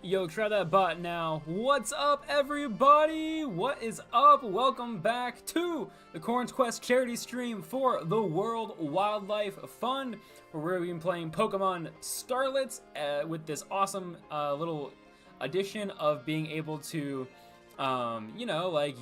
Yo, try that bot now. What's up, everybody? What is up? Welcome back to the Quoorn's Quest charity stream for the World Wildlife Fund, where we've been playing Pokemon Scarlet with this awesome little addition of being able to,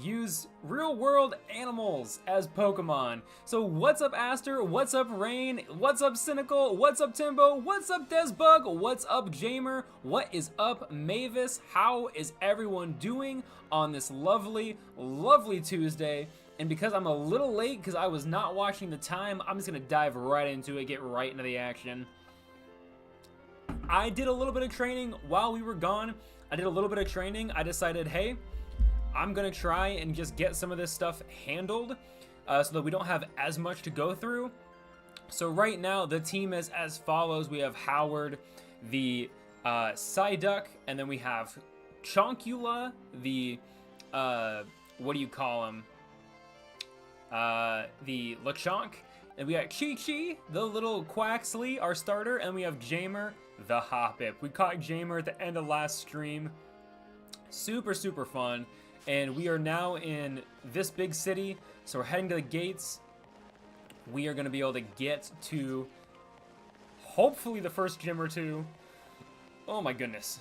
use real-world animals as Pokemon. So what's up, Aster? What's up, Rain? What's up, Cynical? What's up, Timbo? What's up, Desbug? What's up, Jamer? What is up, Mavis? How is everyone doing on this lovely, lovely Tuesday? And because I'm a little late because I was not watching the time, I'm just gonna dive right into it, get right into the action. I did a little bit of training while we were gone. I decided, hey, I'm gonna try and just get some of this stuff handled so that we don't have as much to go through. So right now the team is as follows. We have Howard, the Psyduck, and then we have Chonkula, the what do you call him? The Lechonk. And we got Chi-Chi, the little Quaxley, our starter, and we have Jamer, the Hoppip. We caught Jamer at the end of last stream. Super, super fun. And we are now in this big city, so we're heading to the gates. We are going to be able to get to, hopefully, the first gym or two. Oh my goodness.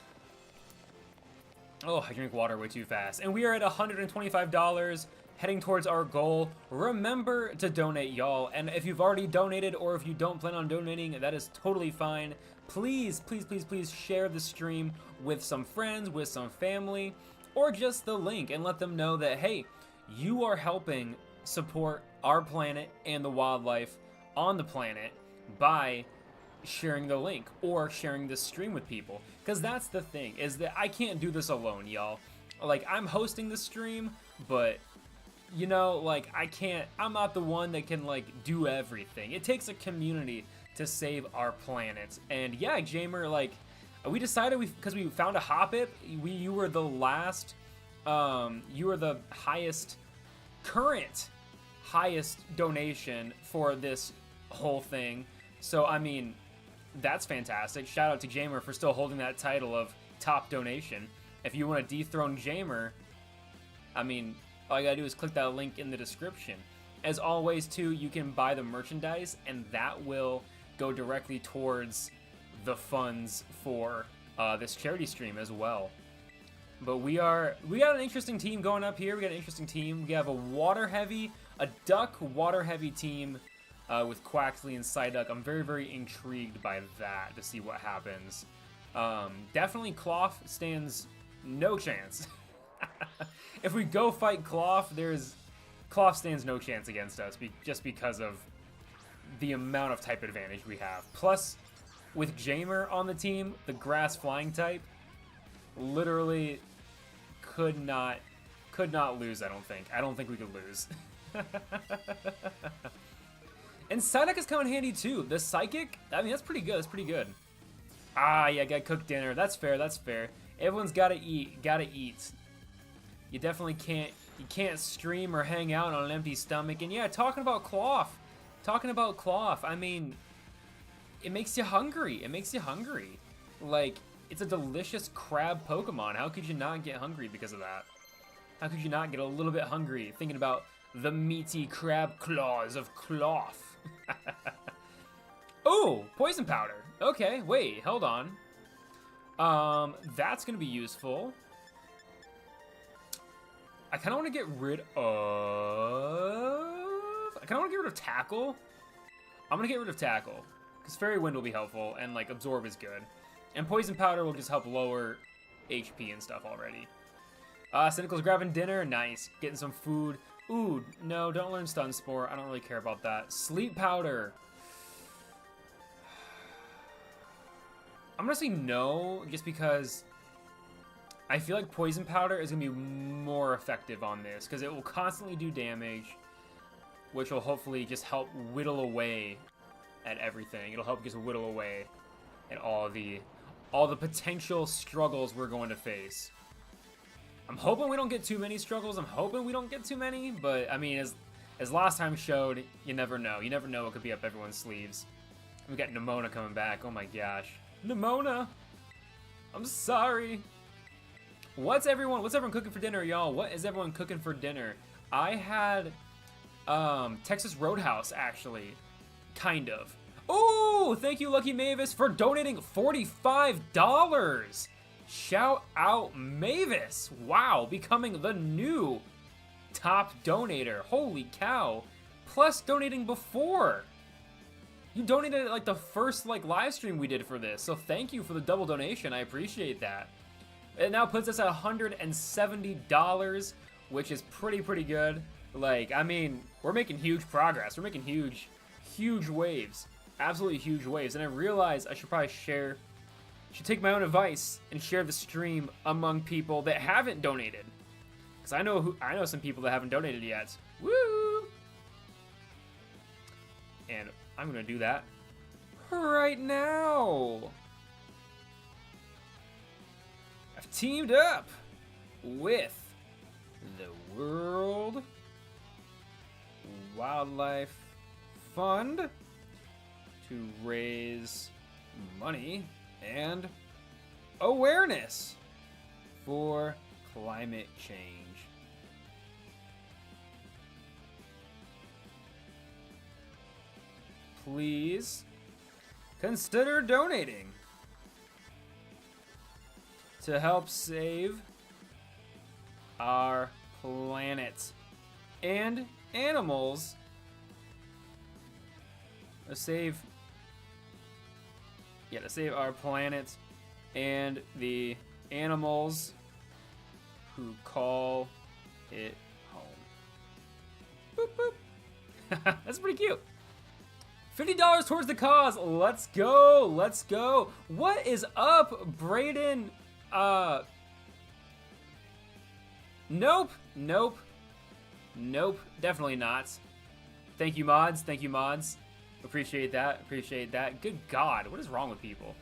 Oh, I drink water way too fast. And we are at $125, heading towards our goal. Remember to donate, y'all. And if you've already donated, or if you don't plan on donating, that is totally fine. Please, please, please, please share the stream with some friends, with some family, or just the link, and let them know that, hey, you are helping support our planet and the wildlife on the planet by sharing the link or sharing this stream with people. Because that's the thing, is that I can't do this alone, y'all. Like, I'm hosting the stream, but you know, like, I'm not the one that can, like, do everything. It takes a community to save our planet. And yeah, Jamer, like, we decided, because we found a Hoppip, you were the last, you were the current highest donation for this whole thing. So, I mean, that's fantastic. Shout out to Jamer for still holding that title of top donation. If you want to dethrone Jamer, I mean, all you gotta do is click that link in the description. As always, too, you can buy the merchandise, and that will go directly towards the funds for this charity stream as well. But we got an interesting team going up here. We got an interesting team. We have a duck water heavy team with Quaxley and Psyduck. I'm very, very intrigued by that to see what happens. Definitely Cloth stands no chance. If we go fight Cloth, Cloth stands no chance against us just because of the amount of type advantage we have. Plus, with Jamer on the team, the grass flying type, literally could not lose, I don't think. I don't think we could lose. And Psyduck is coming handy too. The Psychic, I mean, that's pretty good. That's pretty good. Ah, yeah, gotta cook dinner. That's fair. That's fair. Everyone's gotta eat. Gotta eat. You definitely can't stream or hang out on an empty stomach. And yeah, talking about Cloth, I mean, it makes you hungry. It makes you hungry. Like, it's a delicious crab Pokemon. How could you not get hungry because of that? How could you not get a little bit hungry thinking about the meaty crab claws of Cloth? Oh, poison powder. Okay, wait, hold on. That's gonna be useful. I kind of want to get rid of Tackle. I'm going to get rid of Tackle, because Fairy Wind will be helpful, and, like, Absorb is good. And Poison Powder will just help lower HP and stuff already. Cynical's grabbing dinner. Nice. Getting some food. Ooh, no, don't learn Stun Spore. I don't really care about that. Sleep Powder. I'm going to say no, just because I feel like Poison Powder is going to be more effective on this, because it will constantly do damage, which will hopefully just help whittle away at everything. It'll help just whittle away at all the potential struggles we're going to face. I'm hoping we don't get too many struggles. I'm hoping we don't get too many, but I mean, as last time showed, you never know. You never know what could be up everyone's sleeves. We got Nemona coming back. Oh my gosh. Nemona! I'm sorry. What's everyone cooking for dinner, y'all? What is everyone cooking for dinner? I had Texas Roadhouse, actually. Kind of. Oh, thank you, Lucky Mavis, for donating $45. Shout out Mavis. Wow, becoming the new top donator. Holy cow. Plus donating before. You donated at like the first live stream we did for this. So thank you for the double donation. I appreciate that. It now puts us at $170, which is pretty good. Like, I mean, we're making huge progress. We're making huge waves. Absolutely huge waves. And I realize I should probably should take my own advice and share the stream among people that haven't donated. Because I know some people that haven't donated yet. Woo! And I'm gonna do that right now. I've teamed up with the World Wildlife Fund to raise money and awareness for climate change. Please consider donating to help save our planet and animals. To save our planet and the animals who call it home. Boop, boop. That's pretty cute. $50 towards the cause. Let's go. Let's go. What is up, Brayden? Nope. Definitely not. Thank you, mods. Appreciate that. Good God, what is wrong with people?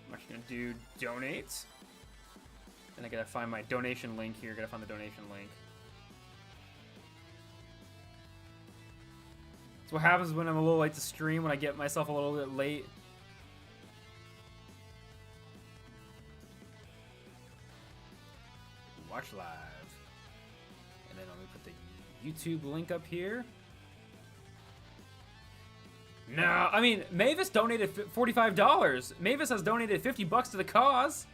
I'm actually gonna do donate. And I gotta find my donation link here. Gotta find the donation link. That's what happens when I'm a little late to stream, when I get myself a little bit late. Watch live. And then let me put the YouTube link up here. No, I mean, Mavis donated $45. Mavis has donated $50 to the cause.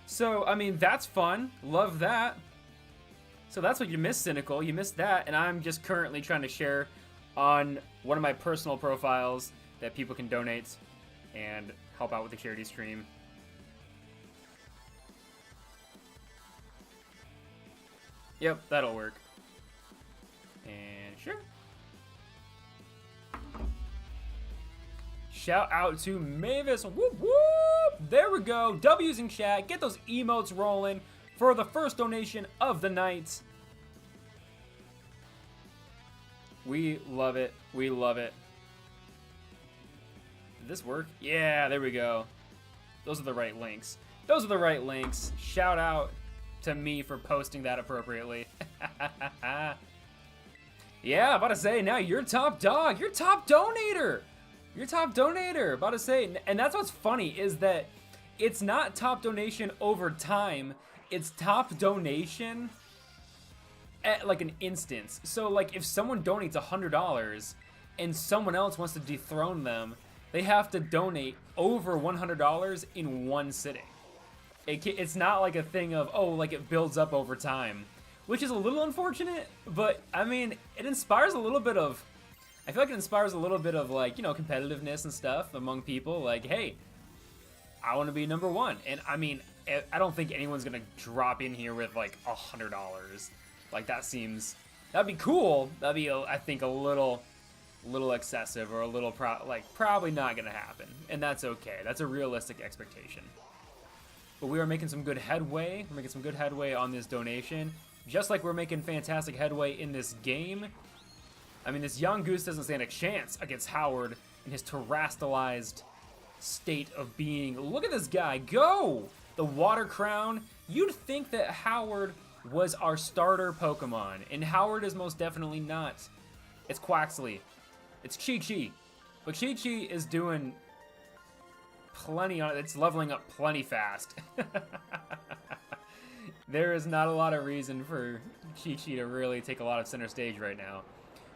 So, I mean, that's fun. Love that. So that's what you missed, Cynical. You missed that. And I'm just currently trying to share on one of my personal profiles that people can donate and help out with the charity stream. Yep, that'll work. And sure. Shout out to Mavis. Whoop, whoop. There we go. W's in chat. Get those emotes rolling for the first donation of the night. We love it. We love it. Did this work? Yeah, there we go. Those are the right links. Those are the right links. Shout out to me for posting that appropriately. Yeah, about to say, now you're top dog. You're top donator. You're top donator. About to say, and that's what's funny is that it's not top donation over time. It's top donation at like an instance. So like if someone donates $100 and someone else wants to dethrone them, they have to donate over $100 in one sitting. It's not like a thing of, oh, like it builds up over time, which is a little unfortunate, but I mean, it inspires a little bit of, I feel like it inspires a little bit of like, you know, competitiveness and stuff among people. Like, hey, I want to be number one. And I mean, I don't think anyone's going to drop in here with like $100. Like that'd be cool. That'd be, I think, a little excessive or a little, probably not going to happen. And that's okay. That's a realistic expectation. But we are making some good headway. We're making some good headway on this donation. Just like we're making fantastic headway in this game. I mean, this young goose doesn't stand a chance against Howard in his terastallized state of being. Look at this guy go! The Water Crown. You'd think that Howard was our starter Pokemon, and Howard is most definitely not. It's Quaxley. It's Chi-Chi. But Chi-Chi is doing plenty on it. It's leveling up plenty fast. There is not a lot of reason for Chi-Chi to really take a lot of center stage right now.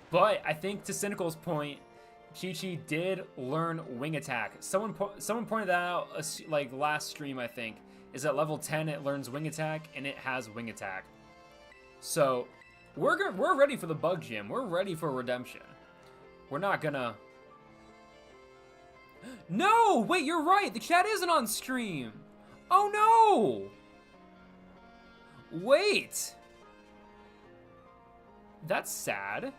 But I think to Cynical's point, Chi-Chi did learn Wing Attack. Someone pointed that out like last stream, I think, is at level 10 it learns Wing Attack and it has Wing Attack. So we're ready for the Bug Gym. We're ready for redemption. We're not gonna... No! Wait, you're right! The chat isn't on stream! Oh no! Wait! That's sad.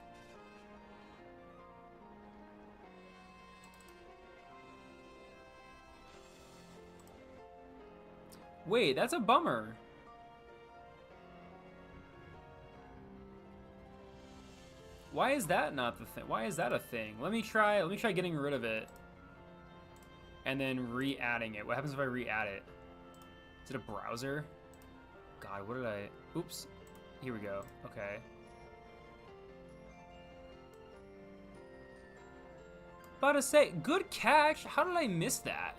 Wait, that's a bummer. Why is that not the thing? Why is that a thing? Let me try getting rid of it. And then re-adding it. What happens if I re-add it? Is it a browser? God, what did I... Oops. Here we go. Okay. About to say, good catch. How did I miss that?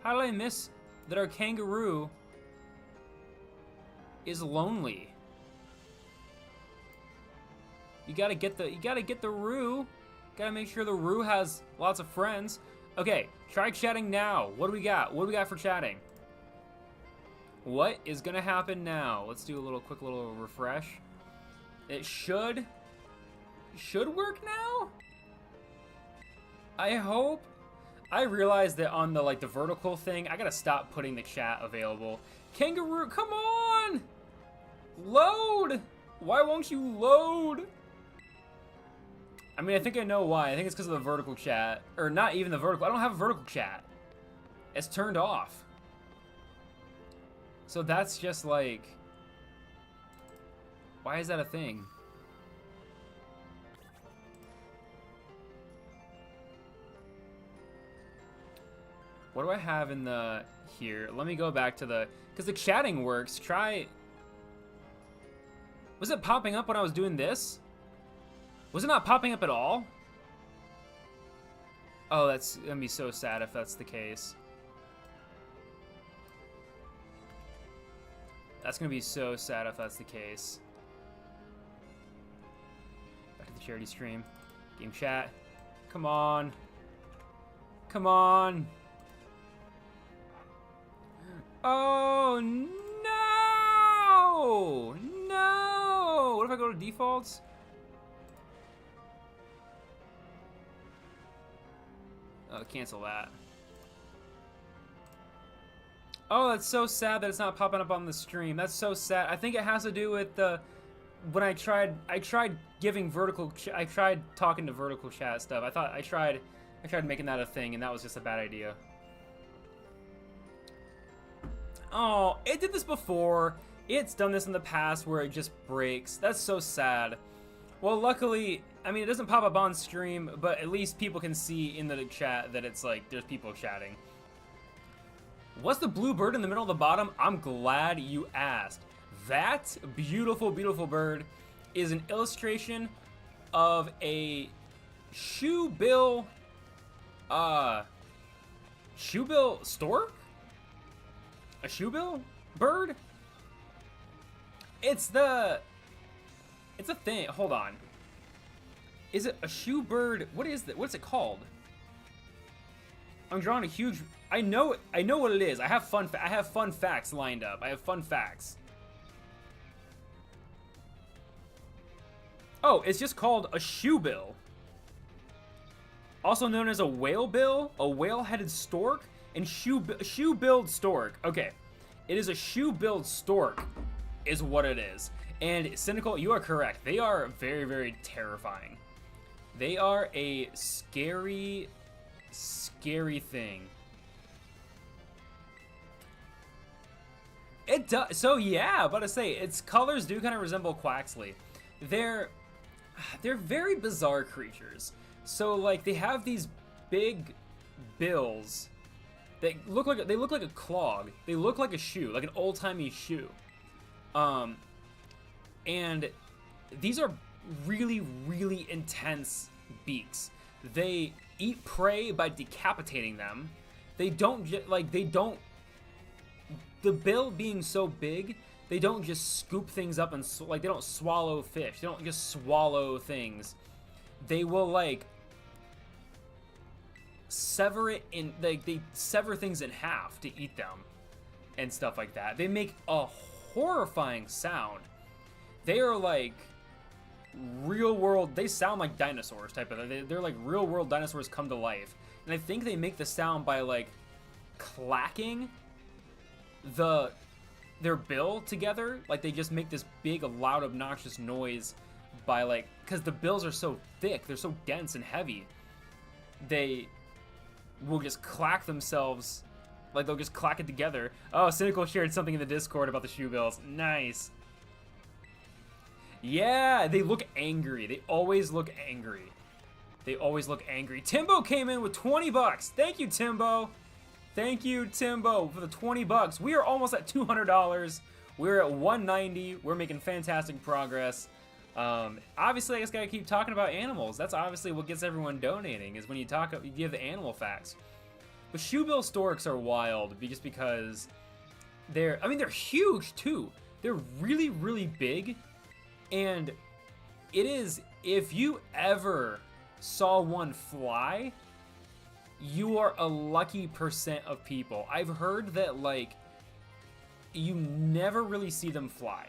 How did I miss that our kangaroo is lonely? You gotta get the Roo. Gotta make sure the Roo has lots of friends. Okay, try chatting now. What do we got? What do we got for chatting? What is gonna happen now? Let's do a quick little refresh. It should work now? I hope. I realized that on the vertical thing, I gotta stop putting the chat available. Kangaroo, come on! Load! Why won't you load? I mean, I think I know why. I think it's because of the vertical chat. Or not even the vertical. I don't have a vertical chat. It's turned off. So that's just like... Why is that a thing? What do I have in the... Here, let me go back to the... Because the chatting works. Try... Was it popping up when I was doing this? Was it not popping up at all? Oh, that's gonna be so sad if that's the case. That's gonna be so sad if that's the case. Back to the charity stream. Game chat. Come on. Come on. Oh, no! No! What if I go to defaults? Oh, cancel that. Oh, that's so sad that it's not popping up on the stream. That's so sad. I think it has to do with the... When I tried giving vertical... I tried talking to vertical chat stuff. I tried making that a thing, and that was just a bad idea. Oh, it did this before. It's done this in the past where it just breaks. That's so sad. Well, luckily, I mean, it doesn't pop up on stream, but at least people can see in the chat that it's like, there's people chatting. What's the blue bird in the middle of the bottom? I'm glad you asked. That beautiful, beautiful bird is an illustration of a shoebill stork? A shoebill bird? It's a thing. Hold on. Is it a shoebird? What is that? What's it called? I'm drawing a huge... I know what it is. I have fun facts lined up. I have fun facts. Oh, it's just called a shoebill. Also known as a whalebill, a whale-headed stork, and shoe-billed stork. Okay, it is a shoe-billed stork is what it is. And Cynical, you are correct. They are very, very terrifying. They are a scary, scary thing. It does. So yeah, about to say, its colors do kind of resemble Quaxley. They're very bizarre creatures. So like they have these big bills that look like a clog. They look like a shoe, like an old-timey shoe. And these are really, really intense beaks. They eat prey by decapitating them. They don't the bill being so big, they don't just scoop things up and they don't swallow fish. They don't just swallow things. They will like sever it in, like they sever things in half to eat them and stuff like that. They make a horrifying sound. They are like real world, they sound like dinosaurs type of, they're like real world dinosaurs come to life. And I think they make the sound by like clacking their bill together. Like they just make this big loud obnoxious noise by like, because the bills are so thick, they're so dense and heavy, they will just clack themselves, like they'll just clack it together. Oh, Cynical shared something in the Discord about the shoe bills. Nice. Yeah, they look angry. They always look angry. They always look angry. Timbo came in with 20 bucks. Thank you, Timbo. Thank you, Timbo, for the 20 bucks. We are almost at $200. We're at 190. We're making fantastic progress. Obviously, I just gotta keep talking about animals. That's obviously what gets everyone donating, is when you give the animal facts. But shoebill storks are wild just because they're huge too. They're really, really big. And it is, if you ever saw one fly, you are a lucky percent of people. I've heard that, like, you never really see them fly.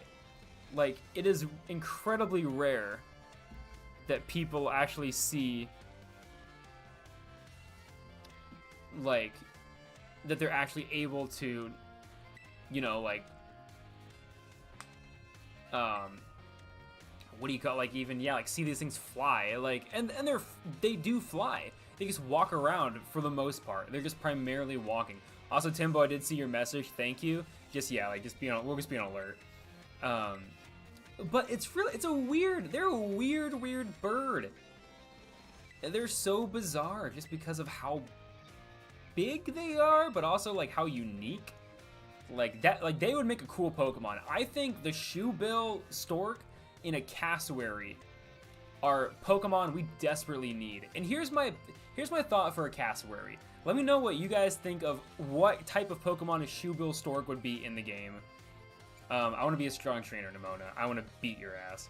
Like, it is incredibly rare that people actually see, like, that they're actually able to, you know, like, what do you call, like, even, yeah, like, see these things fly, like, and they do fly. They just walk around for the most part. They're just primarily walking. Also, Timbo, I did see your message. Thank you. Just, yeah, like, we'll just be on alert. But they're a weird bird. And they're so bizarre just because of how big they are, but also, like, how unique. Like, that, like, they would make a cool Pokemon. I think the shoebill stork in a cassowary are Pokemon we desperately need. And here's my thought for a cassowary. Let me know what you guys think of what type of Pokemon a shoebill stork would be in the game. I want to be a strong trainer, Nimona. I want to beat your ass.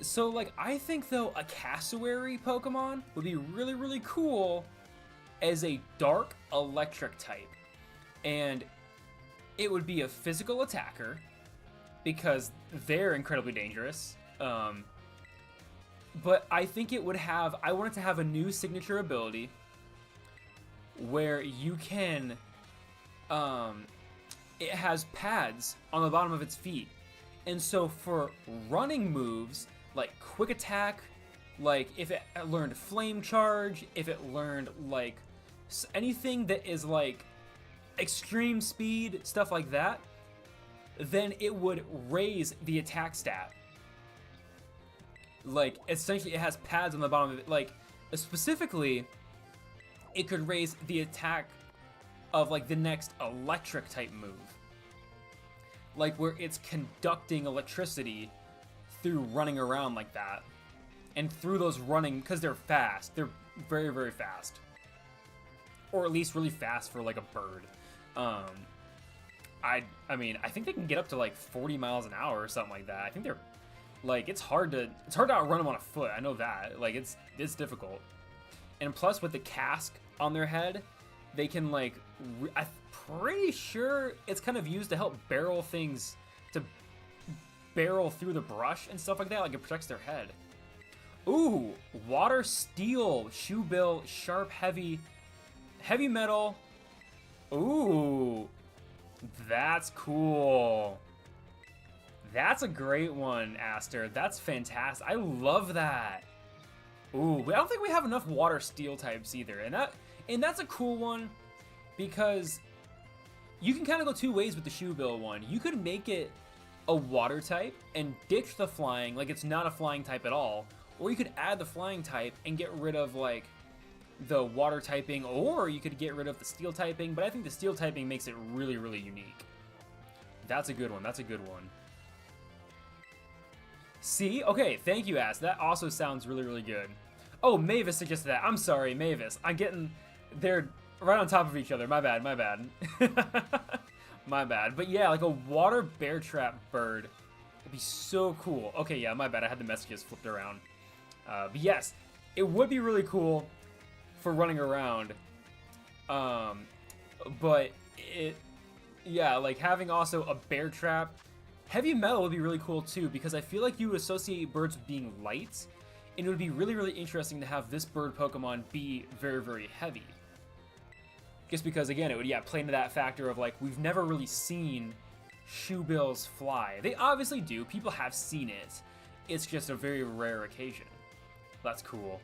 So, like, I think, though, a cassowary Pokemon would be really, really cool as a dark electric type. And it would be a physical attacker, because they're incredibly dangerous. But I think it would have, I want it to have a new signature ability where you can, it has pads on the bottom of its feet. And so for running moves, like quick attack, like if it learned flame charge, if it learned like anything that is like extreme speed, stuff like that, then it would raise the attack stat. Like, essentially, it has pads on the bottom of it. Like, specifically, it could raise the attack of, like, the next electric type move. Like, where it's conducting electricity through running around like that. And through those running, because they're fast. They're very, very fast. Or at least really fast for, like, a bird. I mean, I think they can get up to like 40 miles an hour or something like that. I think they're like, it's hard to outrun them on a foot. I know that. Like, it's difficult. And plus, with the casque on their head, they can like, I'm pretty sure it's kind of used to help barrel things, to barrel through the brush and stuff like that. Like, it protects their head. Ooh, water steel, shoebill, sharp, heavy metal. Ooh. That's cool. That's a great one, Aster. That's fantastic. I love that. Ooh, I don't think we have enough water steel types either. And that's a cool one because you can kind of go two ways with the shoebill one. You could make it a water type and ditch the flying, like it's not a flying type at all. Or you could add the flying type and get rid of like the water typing, or you could get rid of the steel typing, but I think the steel typing makes it really, really unique. That's a good one. That's a good one. See? Okay, thank you, Ass. That also sounds really, really good. Oh, Mavis suggested that. I'm sorry, Mavis. I'm getting... They're right on top of each other. My bad, my bad. My bad. But yeah, like a water bear trap bird would be so cool. Okay, yeah, my bad. I had the messages flipped around. But yes, it would be really cool for running around. But it... Yeah, like having also a bear trap. Heavy metal would be really cool too, because I feel like you associate birds with being light, and it would be really, really interesting to have this bird Pokemon be very, very heavy. Just because, again, it would, yeah, play into that factor of, like, we've never really seen shoebills fly. They obviously do. People have seen it. It's just a very rare occasion. That's cool.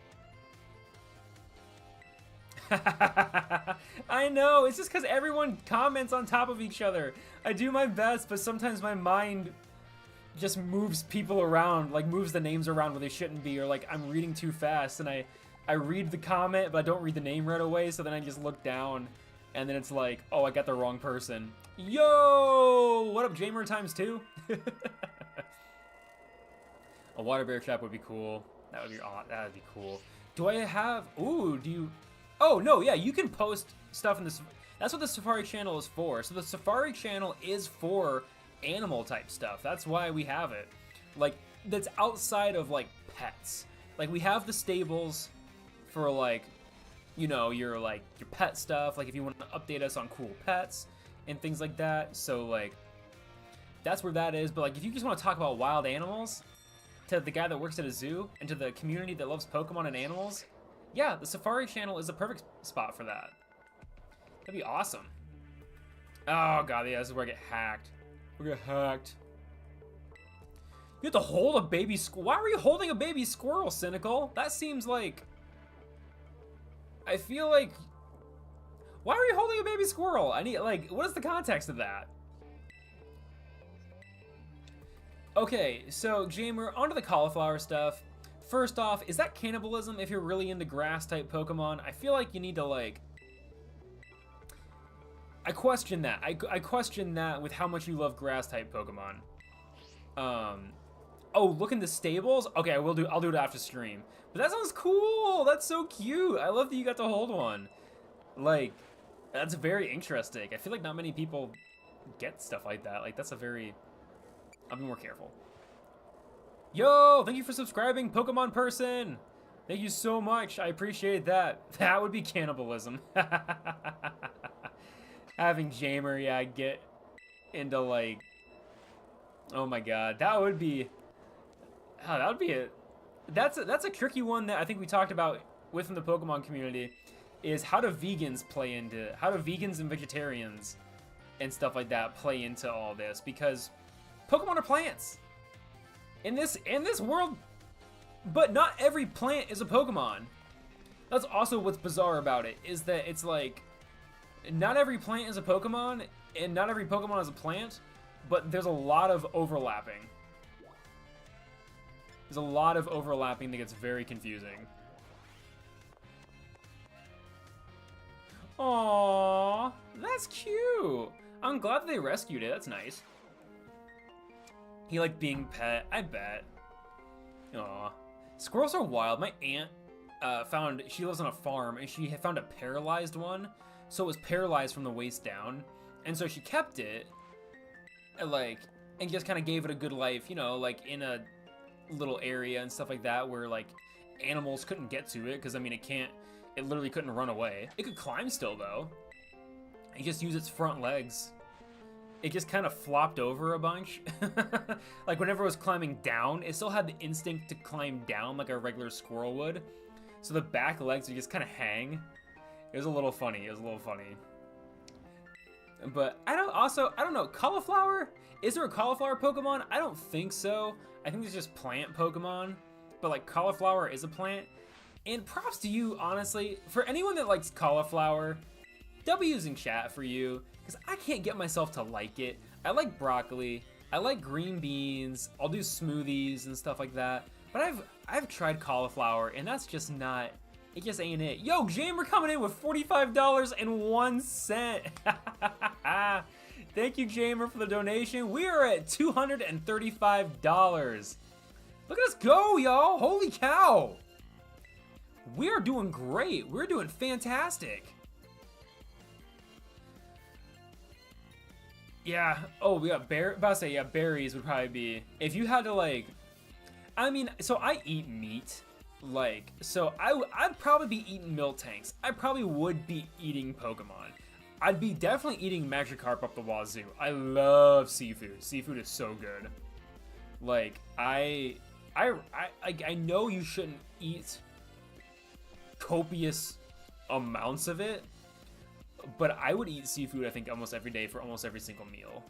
I know, it's just because everyone comments on top of each other. I do my best, but sometimes my mind just moves people around, like moves the names around where they shouldn't be, or like I'm reading too fast and I read the comment, but I don't read the name right away, so then I just look down, and then it's like, oh, I got the wrong person. Yo! What up, Jamer times 2? A water bear trap would be cool. That would be cool. Do I have... Ooh, do you... Oh, no, yeah, you can post stuff in this. That's what the Safari channel is for. So the Safari channel is for animal type stuff. That's why we have it. Like, that's outside of, like, pets. Like, we have the stables for, like, you know, your pet stuff. Like, if you want to update us on cool pets and things like that. So, like, that's where that is. But, like, if you just want to talk about wild animals to the guy that works at a zoo and to the community that loves Pokemon and animals... Yeah, the Safari channel is a perfect spot for that. That'd be awesome. Oh god, yeah, this is where I get hacked. We get hacked. You have to hold a baby squirrel. Why are you holding a baby squirrel, Cynical? That seems like... I feel like... Why are you holding a baby squirrel? I need, like, what is the context of that? Okay, so, Jamer, onto the cauliflower stuff. First off, is that cannibalism if you're really into grass-type Pokemon? I feel like you need to, like... I question that. I question that with how much you love grass-type Pokemon. Oh, look in the stables? Okay, I'll do it after stream. But that sounds cool! That's so cute! I love that you got to hold one. Like, that's very interesting. I feel like not many people get stuff like that. Like, that's a very... I'll be more careful. Yo, thank you for subscribing, Pokemon person. Thank you so much. I appreciate that. That would be cannibalism. Having Jamer, yeah, get into like, oh my god, that would be, oh, that would be a, that's a tricky one that I think we talked about within the Pokemon community, is how do vegans and vegetarians and stuff like that play into all this, because Pokemon are plants. In this world, but not every plant is a Pokemon. That's also what's bizarre about it, is that it's like, not every plant is a Pokemon, and not every Pokemon is a plant, but there's a lot of overlapping. There's a lot of overlapping that gets very confusing. Aww, that's cute. I'm glad that they rescued it, that's nice. He liked being pet, I bet. Aw. Squirrels are wild. My aunt she lives on a farm, and she had found a paralyzed one. So it was paralyzed from the waist down. And so she kept it, and just kind of gave it a good life, you know, like in a little area and stuff like that where, like, animals couldn't get to it. Because, I mean, it literally couldn't run away. It could climb still, though. It just used its front legs. It just kind of flopped over a bunch. Like, whenever it was climbing down, it still had the instinct to climb down like a regular squirrel would. So the back legs would just kind of hang. It was a little funny. But I don't know. Cauliflower? Is there a cauliflower Pokemon? I don't think so. I think there's just plant Pokemon. But, like, cauliflower is a plant. And props to you, honestly. For anyone that likes cauliflower, W's in chat for you. Because I can't get myself to like it. I like broccoli. I like green beans. I'll do smoothies and stuff like that. But I've tried cauliflower, and that's just not... It just ain't it. Yo, Jamer coming in with $45.01. Thank you, Jamer, for the donation. We are at $235. Look at us go, y'all. Holy cow. We are doing great. We're doing fantastic. Yeah. Oh, we got about to say, yeah, berries would probably be, if you had to like, I mean, so I eat meat. Like, so I'd probably be eating milk tanks. I probably would be eating Pokemon. I'd be definitely eating Magikarp up the wazoo. I love seafood. Seafood is so good. Like, I know you shouldn't eat copious amounts of it, but I would eat seafood, I think, almost every day for almost every single meal.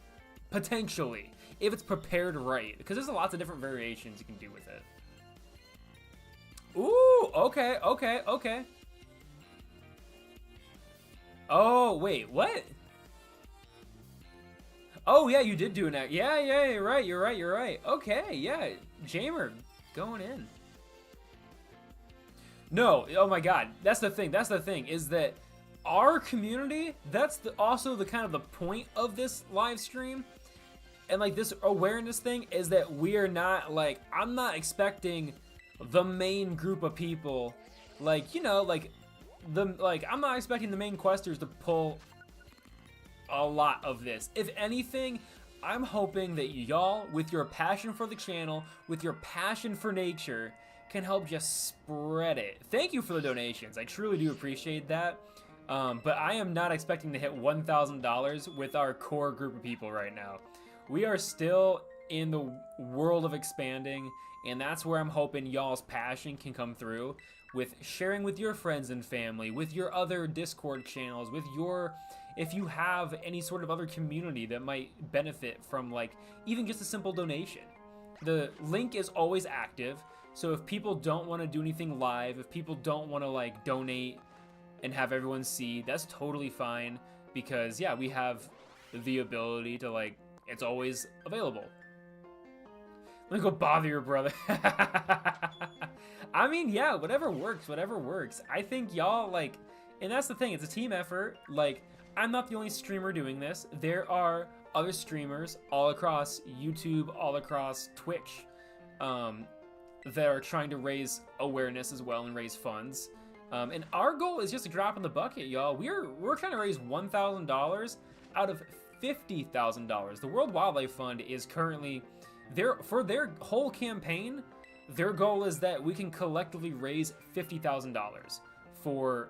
Potentially, if it's prepared right, because there's lots of different variations you can do with it. Ooh, okay. Oh, wait, what? Oh, yeah, you did do an act. Yeah, you're right. Okay, yeah, Jamer, going in. No, oh my god, that's the thing, is that our community, that's also the kind of the point of this live stream, and like this awareness thing, is that we are not, like, I'm not expecting the main group of people, like, you know, like, I'm not expecting the main questers to pull a lot of this. If anything, I'm hoping that y'all, with your passion for the channel, with your passion for nature, can help just spread it. Thank you for the donations. I truly do appreciate that. But I am not expecting to hit $1,000 with our core group of people right now. We are still in the world of expanding, and that's where I'm hoping y'all's passion can come through with sharing with your friends and family, with your other Discord channels, with your, if you have any sort of other community that might benefit from, like, even just a simple donation. The link is always active, so if people don't want to do anything live, if people don't want to, like, donate and have everyone see, that's totally fine, because, yeah, we have the ability to, like, it's always available. Let me go bother your brother. I mean, yeah, whatever works. I think y'all, like, and that's the thing, it's a team effort. Like, I'm not the only streamer doing this. There are other streamers all across YouTube, all across Twitch, that are trying to raise awareness as well and raise funds. And our goal is just a drop in the bucket, y'all. We're trying to raise $1,000 out of $50,000. The World Wildlife Fund is currently, for their whole campaign, their goal is that we can collectively raise $50,000 for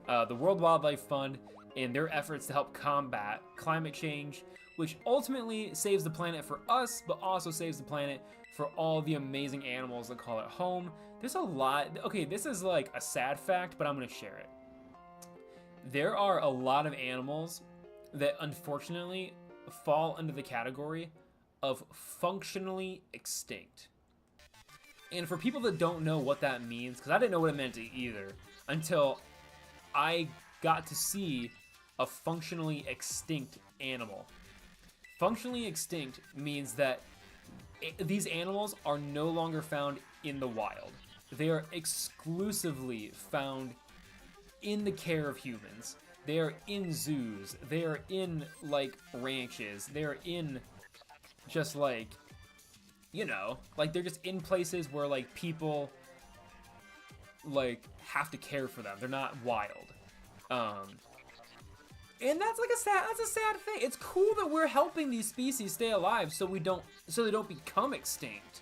the World Wildlife Fund in their efforts to help combat climate change, which ultimately saves the planet for us, but also saves the planet for all the amazing animals that call it home. There's a lot, okay, this is like a sad fact, but I'm gonna share it. There are a lot of animals that unfortunately fall under the category of functionally extinct. And for people that don't know what that means, because I didn't know what it meant either until I got to see a functionally extinct animal. Functionally extinct means that these animals are no longer found in the wild. They are exclusively found in the care of humans. They are in zoos. They are in, like, ranches. They are in just, like, you know, like, they're just in places where, like, people, like, have to care for them. They're not wild. And that's like that's a sad thing. It's cool that we're helping these species stay alive so they don't become extinct.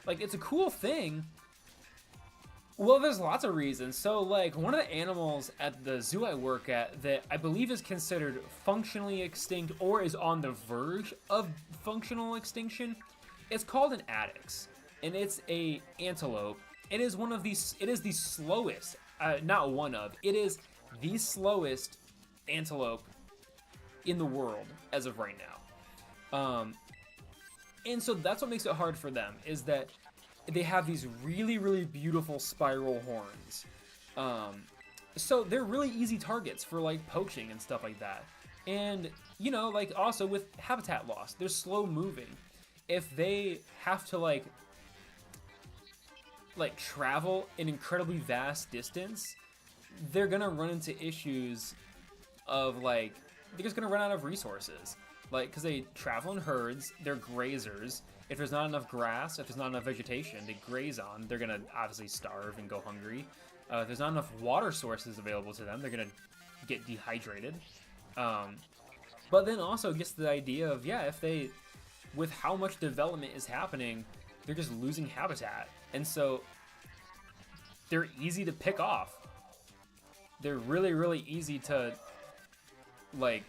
Like, it's a cool thing. Well, there's lots of reasons. So, like, one of the animals at the zoo I work at that I believe is considered functionally extinct or is on the verge of functional extinction, it's called an addax, and it's a antelope. It is the slowest, not one of, it is the slowest antelope in the world as of right now. And so that's what makes it hard for them, is that they have these really, really beautiful spiral horns. So they're really easy targets for, like, poaching and stuff like that. And, you know, like, also with habitat loss, they're slow moving. If they have to, like travel an incredibly vast distance, they're gonna run into issues of, like, they're just gonna run out of resources. Like, because they travel in herds, they're grazers, If there's not enough grass, if there's not enough vegetation to graze on, they're gonna obviously starve and go hungry. If there's not enough water sources available to them, they're gonna get dehydrated. But then also just the idea of, yeah, if they, with how much development is happening, they're just losing habitat. And so they're easy to pick off. They're really, really easy to, like,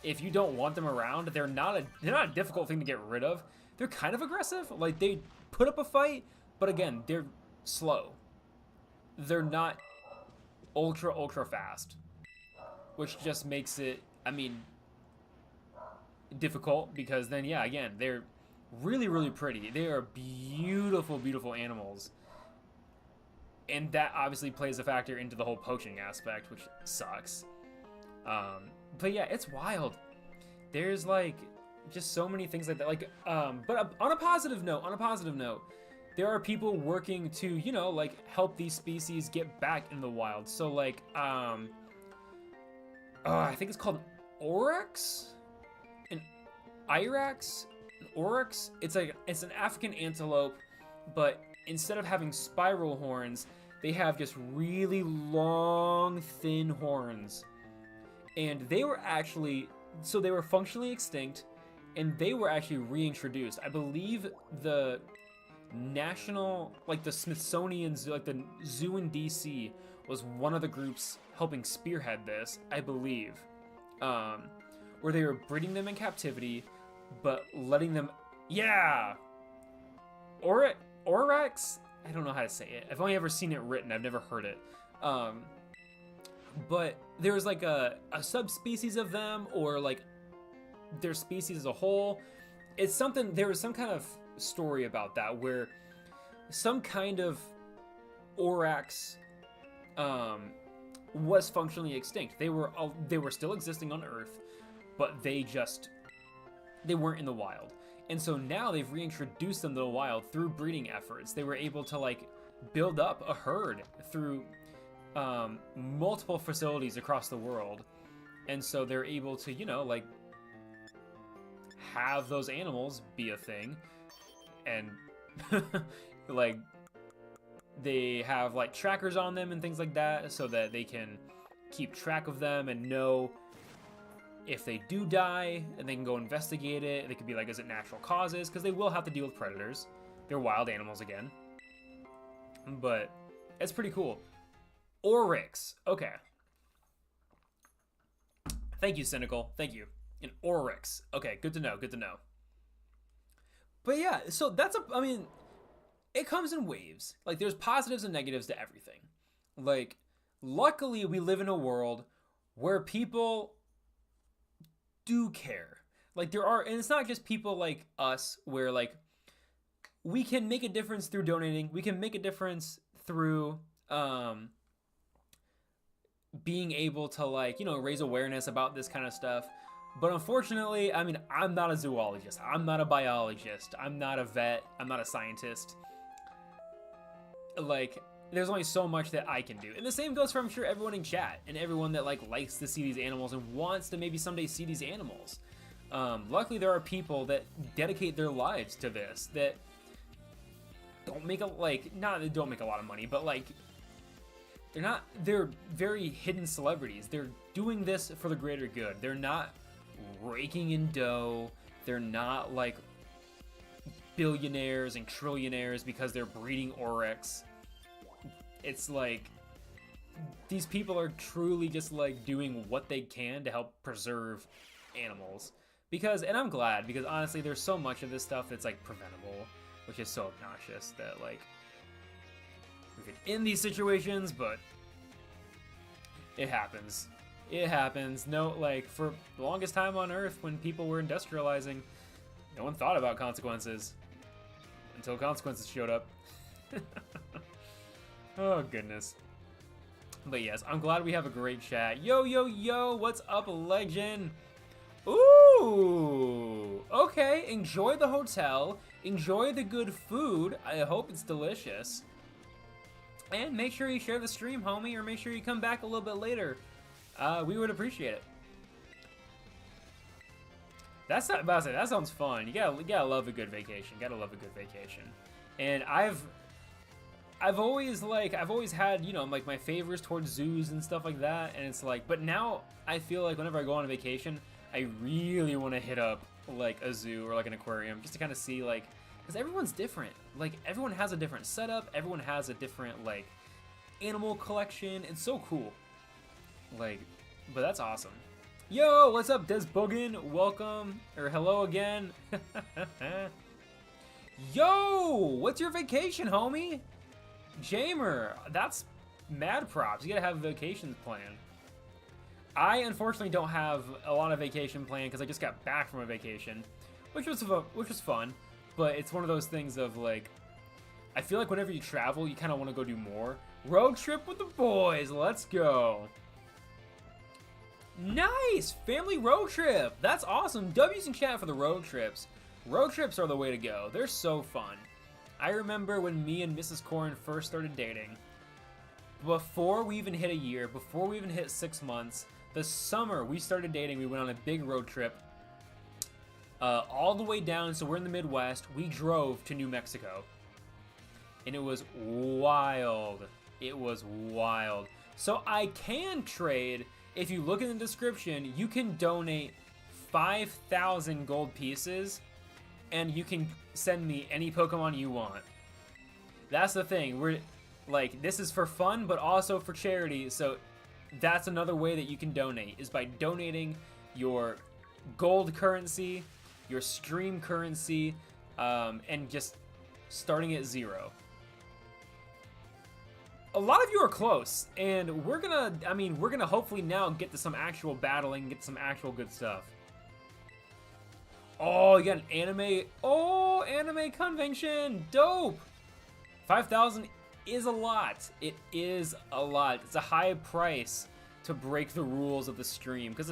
if you don't want them around, they're not a difficult thing to get rid of. They're kind of aggressive. Like, they put up a fight, but again, they're slow. They're not ultra fast, which just makes it, I mean, difficult, because then, yeah, again, they're really, really pretty. They are beautiful, beautiful animals. And that obviously plays a factor into the whole poaching aspect, which sucks. But yeah, it's wild. There's like just so many things like that. Like, but on a positive note, there are people working to, you know, like help these species get back in the wild. So like, I think it's called Oryx, an Irax, an Oryx. It's like, it's an African antelope, but instead of having spiral horns, they have just really long, thin horns. And they were actually, so they were functionally extinct, and they were actually reintroduced. I believe the national, like the Smithsonian Zoo, like the zoo in DC was one of the groups helping spearhead this, I believe, where they were breeding them in captivity, but letting them, yeah, Oryx? I don't know how to say it. I've only ever seen it written. I've never heard it. But there was like a subspecies of them, or like their species as a whole. It's something, there was some kind of story about that where some kind of Oryx was functionally extinct. They were still existing on Earth, but they weren't in the wild. And so now they've reintroduced them to the wild through breeding efforts. They were able to like build up a herd through multiple facilities across the world. And so they're able to, you know, like have those animals be a thing. And like they have like trackers on them and things like that, so that they can keep track of them and know if they do die, and they can go investigate it. They could be like, is it natural causes? Because they will have to deal with predators. They're wild animals again. But it's pretty cool. Oryx. Okay. Thank you, Cynical. Thank you. An Oryx. Okay, good to know. Good to know. But yeah, so that's I mean, it comes in waves. Like, there's positives and negatives to everything. Like, luckily, we live in a world where people do care. Like, there are, and it's not just people like us, where like we can make a difference through donating. We can make a difference through being able to, like, you know, raise awareness about this kind of stuff. But unfortunately, I mean, I'm not a zoologist. I'm not a biologist. I'm not a vet. I'm not a scientist. Like, there's only so much that I can do. And the same goes for, I'm sure, everyone in chat and everyone that like likes to see these animals and wants to maybe someday see these animals. Luckily, there are people that dedicate their lives to this, that don't make they don't make a lot of money, but like, they're very hidden celebrities. They're doing this for the greater good. They're not raking in dough. They're not like billionaires and trillionaires because they're breeding Oryx. It's like, these people are truly just like doing what they can to help preserve animals. Because, and I'm glad, because honestly, there's so much of this stuff that's like preventable, which is so obnoxious that like we could end these situations, but it happens. It happens. No, like, for the longest time on Earth, when people were industrializing, no one thought about consequences until consequences showed up. Oh, goodness. But yes, I'm glad we have a great chat. Yo, yo, yo, what's up, legend? Ooh, okay, enjoy the hotel. Enjoy the good food. I hope it's delicious. And make sure you share the stream, homie, or make sure you come back a little bit later. We would appreciate it. That's not about to say, that sounds fun. You gotta love a good vacation. Gotta love a good vacation. And I've always had, you know, like my favors towards zoos and stuff like that. And it's like, but now I feel like whenever I go on a vacation, I really want to hit up like a zoo or like an aquarium just to kind of see, like, because everyone's different. Like, everyone has a different setup. Everyone has a different, like, animal collection. It's so cool. Like, but that's awesome. Yo, what's up, Desbogan? Welcome, or hello again. Yo, what's your vacation, homie? Jamer, that's mad props. You gotta have vacations planned. I unfortunately don't have a lot of vacation planned because I just got back from a vacation, which was fun. But it's one of those things of like, I feel like whenever you travel, you kind of want to go do more. Road trip with the boys. Let's go. Nice! Family road trip! That's awesome! W's in chat for the road trips. Road trips are the way to go. They're so fun. I remember when me and Mrs. Quoorn first started dating. Before we even hit a year, before we even hit 6 months, the summer we started dating, we went on a big road trip. All the way down, so we're in the Midwest. We drove to New Mexico. And it was wild. It was wild. So I can trade... If you look in the description, you can donate 5,000 gold pieces, and you can send me any Pokemon you want. That's the thing. We're like, this is for fun, but also for charity. So that's another way that you can donate, is by donating your gold currency, your stream currency, and just starting at 0. A lot of you are close, and we're gonna hopefully now get to some actual battling, get some actual good stuff. Oh, you got an anime, anime convention, dope! 5,000 is a lot. It is a lot. It's a high price to break the rules of the stream, because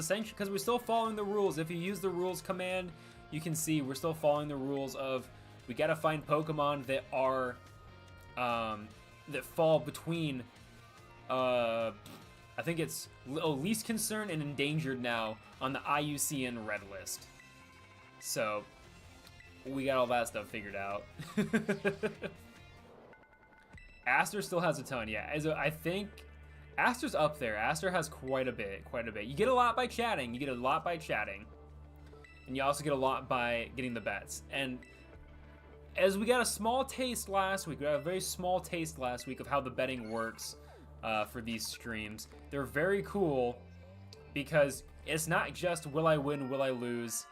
we're still following the rules. If you use the rules command, you can see we're still following the rules of, we gotta find Pokemon that are, that fall between, I think it's least concerned and endangered now on the IUCN red list. So, we got all that stuff figured out. Aster still has a ton, yeah. I think Aster's up there. Aster has quite a bit. You get a lot by chatting. And you also get a lot by getting the bets. And as we got a small taste last week, we got a very small taste last week of how the betting works for these streams. They're very cool because it's not just will I win, will I lose.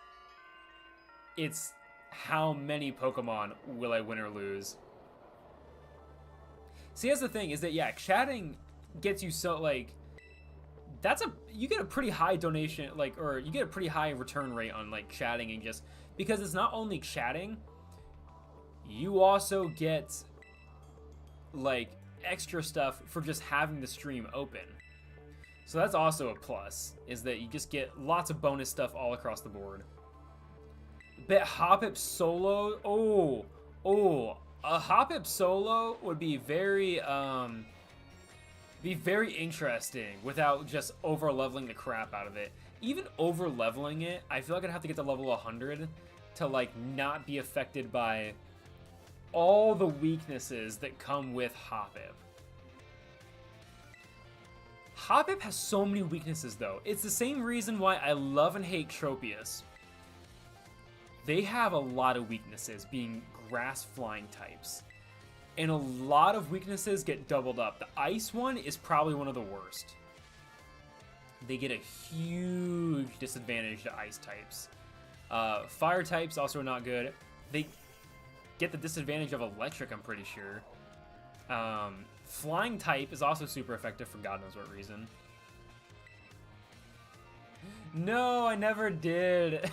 It's how many Pokemon will I win or lose. See, that's the thing, is that, yeah, chatting gets you so, like, you get a pretty high donation, like, or you get a pretty high return rate on, like, chatting, and just, because it's not only chatting, you also get, like, extra stuff for just having the stream open. So that's also a plus, is that you just get lots of bonus stuff all across the board. Bet Hoppip solo, a Hoppip solo would be very interesting without just over leveling the crap out of it. Even over leveling it, I feel like I'd have to get to level 100 to, like, not be affected by all the weaknesses that come with Hoppip. Hoppip has so many weaknesses, though. It's the same reason why I love and hate Tropius. They have a lot of weaknesses, being grass flying types. And a lot of weaknesses get doubled up. The ice one is probably one of the worst. They get a huge disadvantage to ice types. Fire types also not good. They get the disadvantage of electric, I'm pretty sure. Flying type is also super effective for God knows what reason. No, I never did.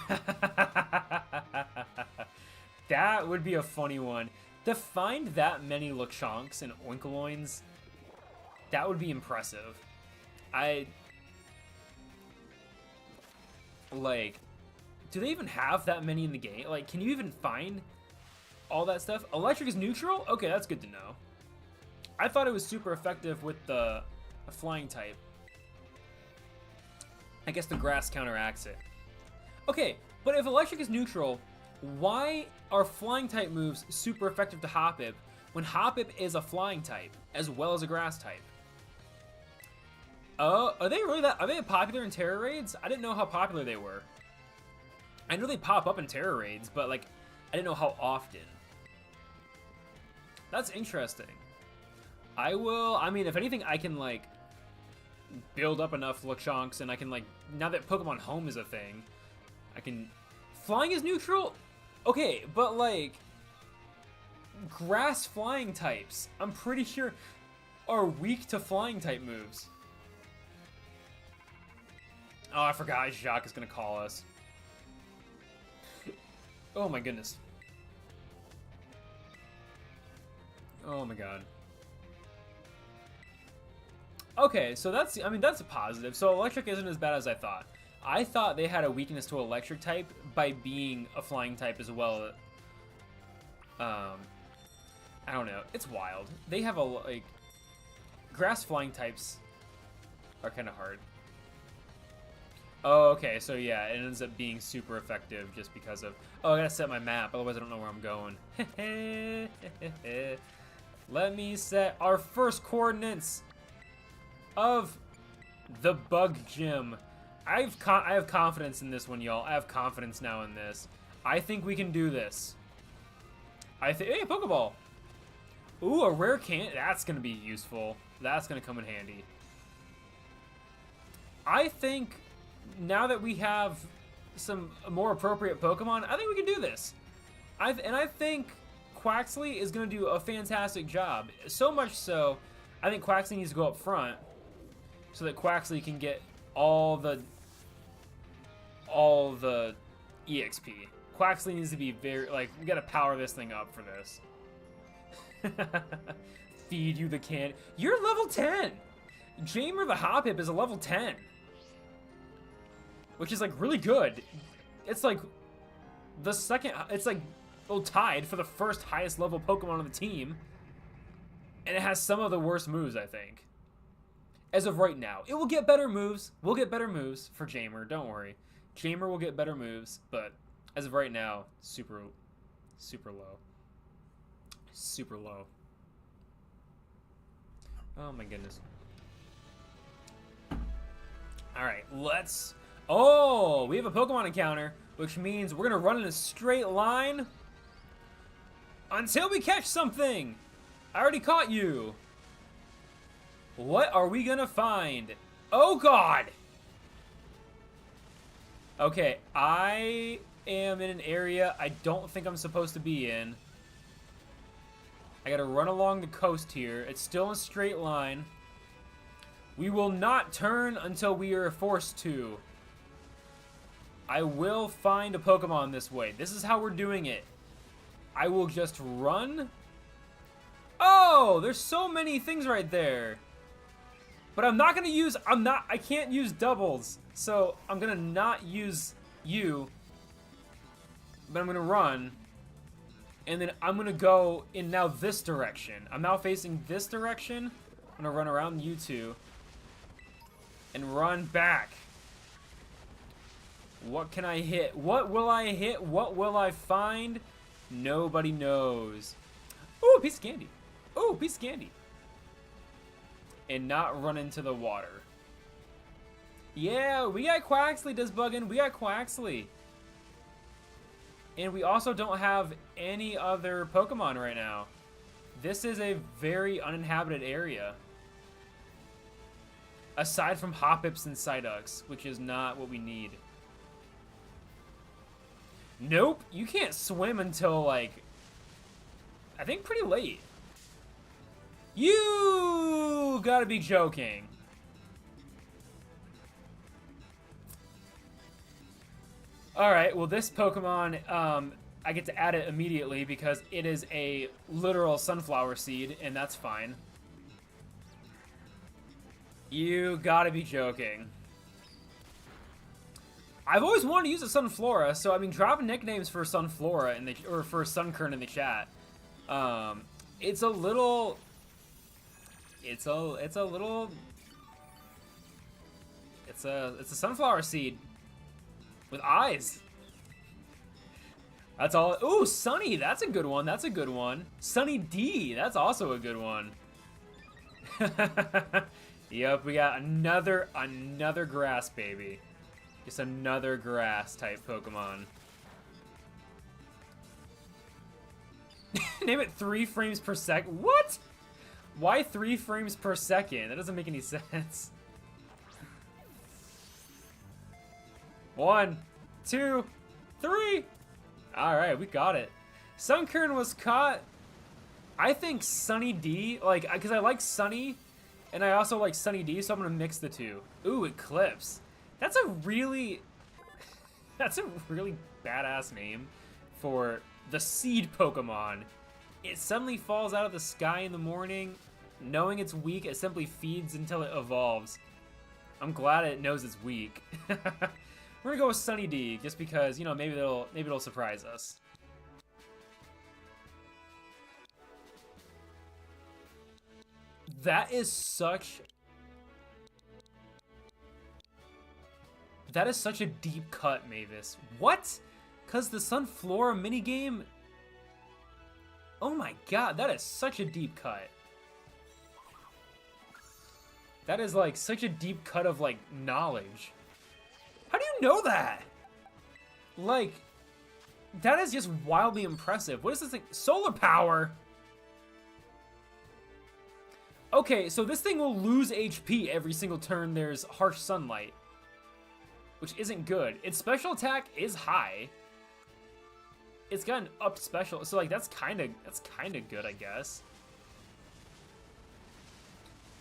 That would be a funny one. To find that many Lechonks and Oinkoloins, that would be impressive. Like, do they even have that many in the game? Like, can you even find all that stuff? Electric is neutral? Okay, that's good to know. I thought it was super effective with the flying type. I guess the grass counteracts it. Okay, But if electric is neutral, why are flying type moves super effective to Hoppip when Hoppip is a flying type as well as a grass type? Are they really are they popular in Terra raids? I didn't know how popular they were. I know they pop up in Terra raids, but like, I didn't know how often. That's interesting. I mean, if anything, I can like build up enough Lechonks and I can like, now that Pokemon Home is a thing, I can, flying is neutral? Okay, but like, grass flying types, I'm pretty sure, are weak to flying type moves. Oh, I forgot Jacques is gonna call us. Oh my goodness. Oh my god. Okay, so that's, I mean, that's a positive. So electric isn't as bad as I thought. I thought they had a weakness to electric type by being a flying type as well. I don't know. It's wild. They have a, like, grass flying types are kind of hard. Oh, okay, so yeah, it ends up being super effective just because of... Oh, I gotta set my map, otherwise I don't know where I'm going. Let me set our first coordinates of the Bug Gym. I have confidence in this one, y'all. I have confidence now in this. I think we can do this. Hey, Pokeball! Ooh, a rare can... That's gonna be useful. That's gonna come in handy. I think... Now that we have some more appropriate Pokemon, I think we can do this. And I think Quaxley is going to do a fantastic job. So much so, I think Quaxley needs to go up front so that Quaxley can get all the EXP. Quaxley needs to be very, like, we got to power this thing up for this. Feed you the can. You're level 10. Jamer the Hoppip is a level 10. Which is, like, really good. It's, like, the second... It's, like, tied for the first highest level Pokemon on the team. And it has some of the worst moves, I think. As of right now. It will get better moves. We'll get better moves for Jamer. Don't worry. Jamer will get better moves. But as of right now, super low. Super low. Oh, my goodness. Alright, let's... Oh, we have a Pokemon encounter, which means we're going to run in a straight line until we catch something. I already caught you. What are we going to find? Oh, God. Okay, I am in an area I don't think I'm supposed to be in. I got to run along the coast here. It's still a straight line. We will not turn until we are forced to. I will find a Pokemon this way. This is how we're doing it. I will just run. Oh, there's so many things right there. But I'm not going to use, I can't use doubles. So I'm going to not use you. But I'm going to run. And then I'm going to go in now this direction. I'm now facing this direction. I'm going to run around you two. And run back. What can I hit? What will I hit? What will I find? Nobody knows. Ooh, a piece of candy. Ooh, a piece of candy. And not run into the water. Yeah, we got Quaxley, does buggin'. We got Quaxley. And we also don't have any other Pokemon right now. This is a very uninhabited area. Aside from Hoppips and Psyducks, which is not what we need. Nope, you can't swim until, like, I think pretty late. You gotta be joking. Alright, well this Pokemon, I get to add it immediately because it is a literal sunflower seed, and that's fine. You gotta be joking. I've always wanted to use a Sunflora, so I mean, drop nicknames for Sunflora in the or for Sunkern in the chat. It's a little. It's a sunflower seed with eyes. That's all. Ooh, Sunny, that's a good one. That's a good one. Sunny D, that's also a good one. Yep, we got another grass baby. Just another grass type Pokemon. Name it 3 frames per second. What? Why 3 frames per second? That doesn't make any sense. 1, 2, 3. Alright, we got it. Sunkern was caught. I think Sunny D, like, because I like Sunny, and I also like Sunny D, so I'm going to mix the two. Ooh, Eclipse. That's a really badass name for the seed Pokemon. It suddenly falls out of the sky in the morning. Knowing it's weak, it simply feeds until it evolves. I'm glad it knows it's weak. We're gonna go with Sunny D, just because, you know, maybe it'll surprise us. That is such a deep cut, Mavis. What? Cause the Sunflora minigame? Oh my god, that is such a deep cut. That is like such a deep cut of like knowledge. How do you know that? Like, that is just wildly impressive. What is this thing? Solar power? Okay, so this thing will lose HP every single turn there's harsh sunlight, which isn't good. Its special attack is high. It's got an upped special, so like that's kind of good, I guess.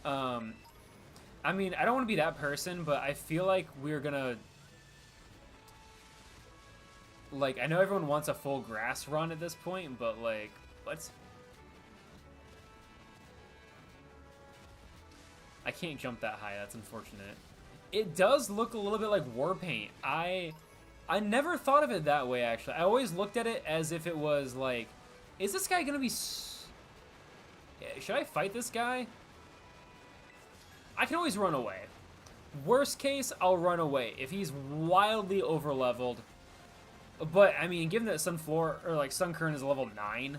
I mean, I don't want to be that person, but I feel like we're gonna, like, I know everyone wants a full grass run at this point, but like, let's. I can't jump that high. That's unfortunate. It does look a little bit like war paint. I never thought of it that way, actually. I always looked at it as if it was like, is this guy gonna be? Should I fight this guy? I can always run away. Worst case, I'll run away if he's wildly over-leveled. But I mean, given that Sunflora or like Sunkern is level 9.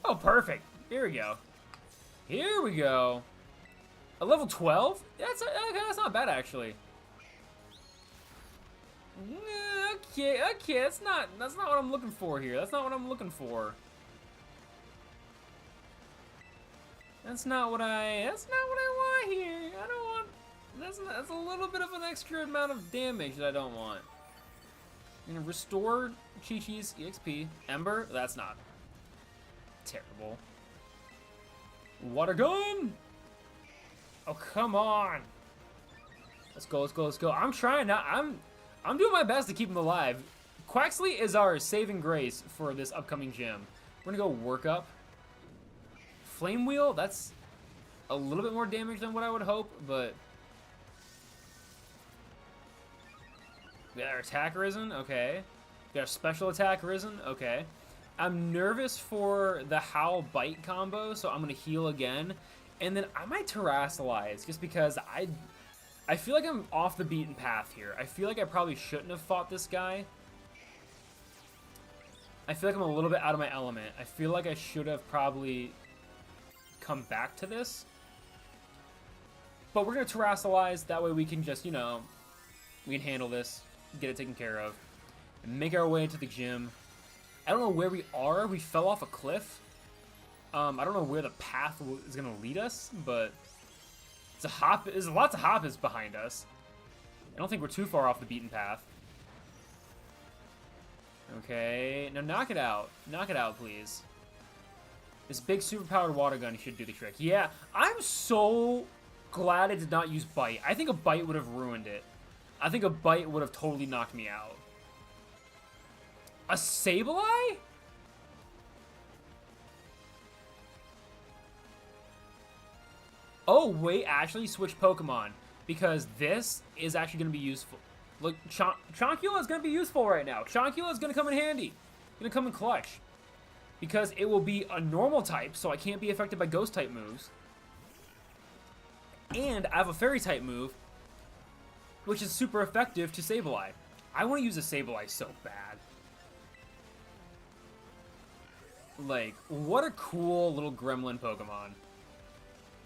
Oh, perfect. Here we go. Here we go. A level 12? That's not bad, actually. Okay, that's not what I'm looking for here. That's not what I'm looking for. That's not what I want here. I don't want. That's a little bit of an extra amount of damage that I don't want. I'm gonna restore Chi-Chi's EXP. Ember? That's not terrible. Water gun! Oh, come on! Let's go, let's go, let's go. I'm trying now. I'm doing my best to keep him alive. Quaxley is our saving grace for this upcoming gym. We're gonna go work up. Flame Wheel, that's a little bit more damage than what I would hope, but we got our attack risen, okay. We got our special attack risen, okay. I'm nervous for the Howl Bite combo, so I'm gonna heal again, and then I might Terrasilize just because I feel like I'm off the beaten path here. I feel like I probably shouldn't have fought this guy. I feel like I'm a little bit out of my element. I feel like I should have probably come back to this, but we're gonna Terrasilize. That way we can just, you know, we can handle this, get it taken care of, and make our way to the gym. I don't know where we are. We fell off a cliff. I don't know where the path is gonna lead us, but it's a hop. There's lots of hoppers behind us. I don't think we're too far off the beaten path. Okay, now knock it out. Knock it out, please. This big superpowered water gun should do the trick. Yeah, I'm so glad it did not use Bite. I think a Bite would have ruined it. I think a Bite would have totally knocked me out. A Sableye? Oh, wait, actually switch Pokemon. Because this is actually going to be useful. Look, Chonkula is going to be useful right now. Chonkula is going to come in handy. Going to come in clutch. Because it will be a normal type, so I can't be affected by ghost type moves. And I have a fairy type move. which is super effective to Sableye. I want to use a Sableye so bad. Like, what a cool little gremlin Pokemon.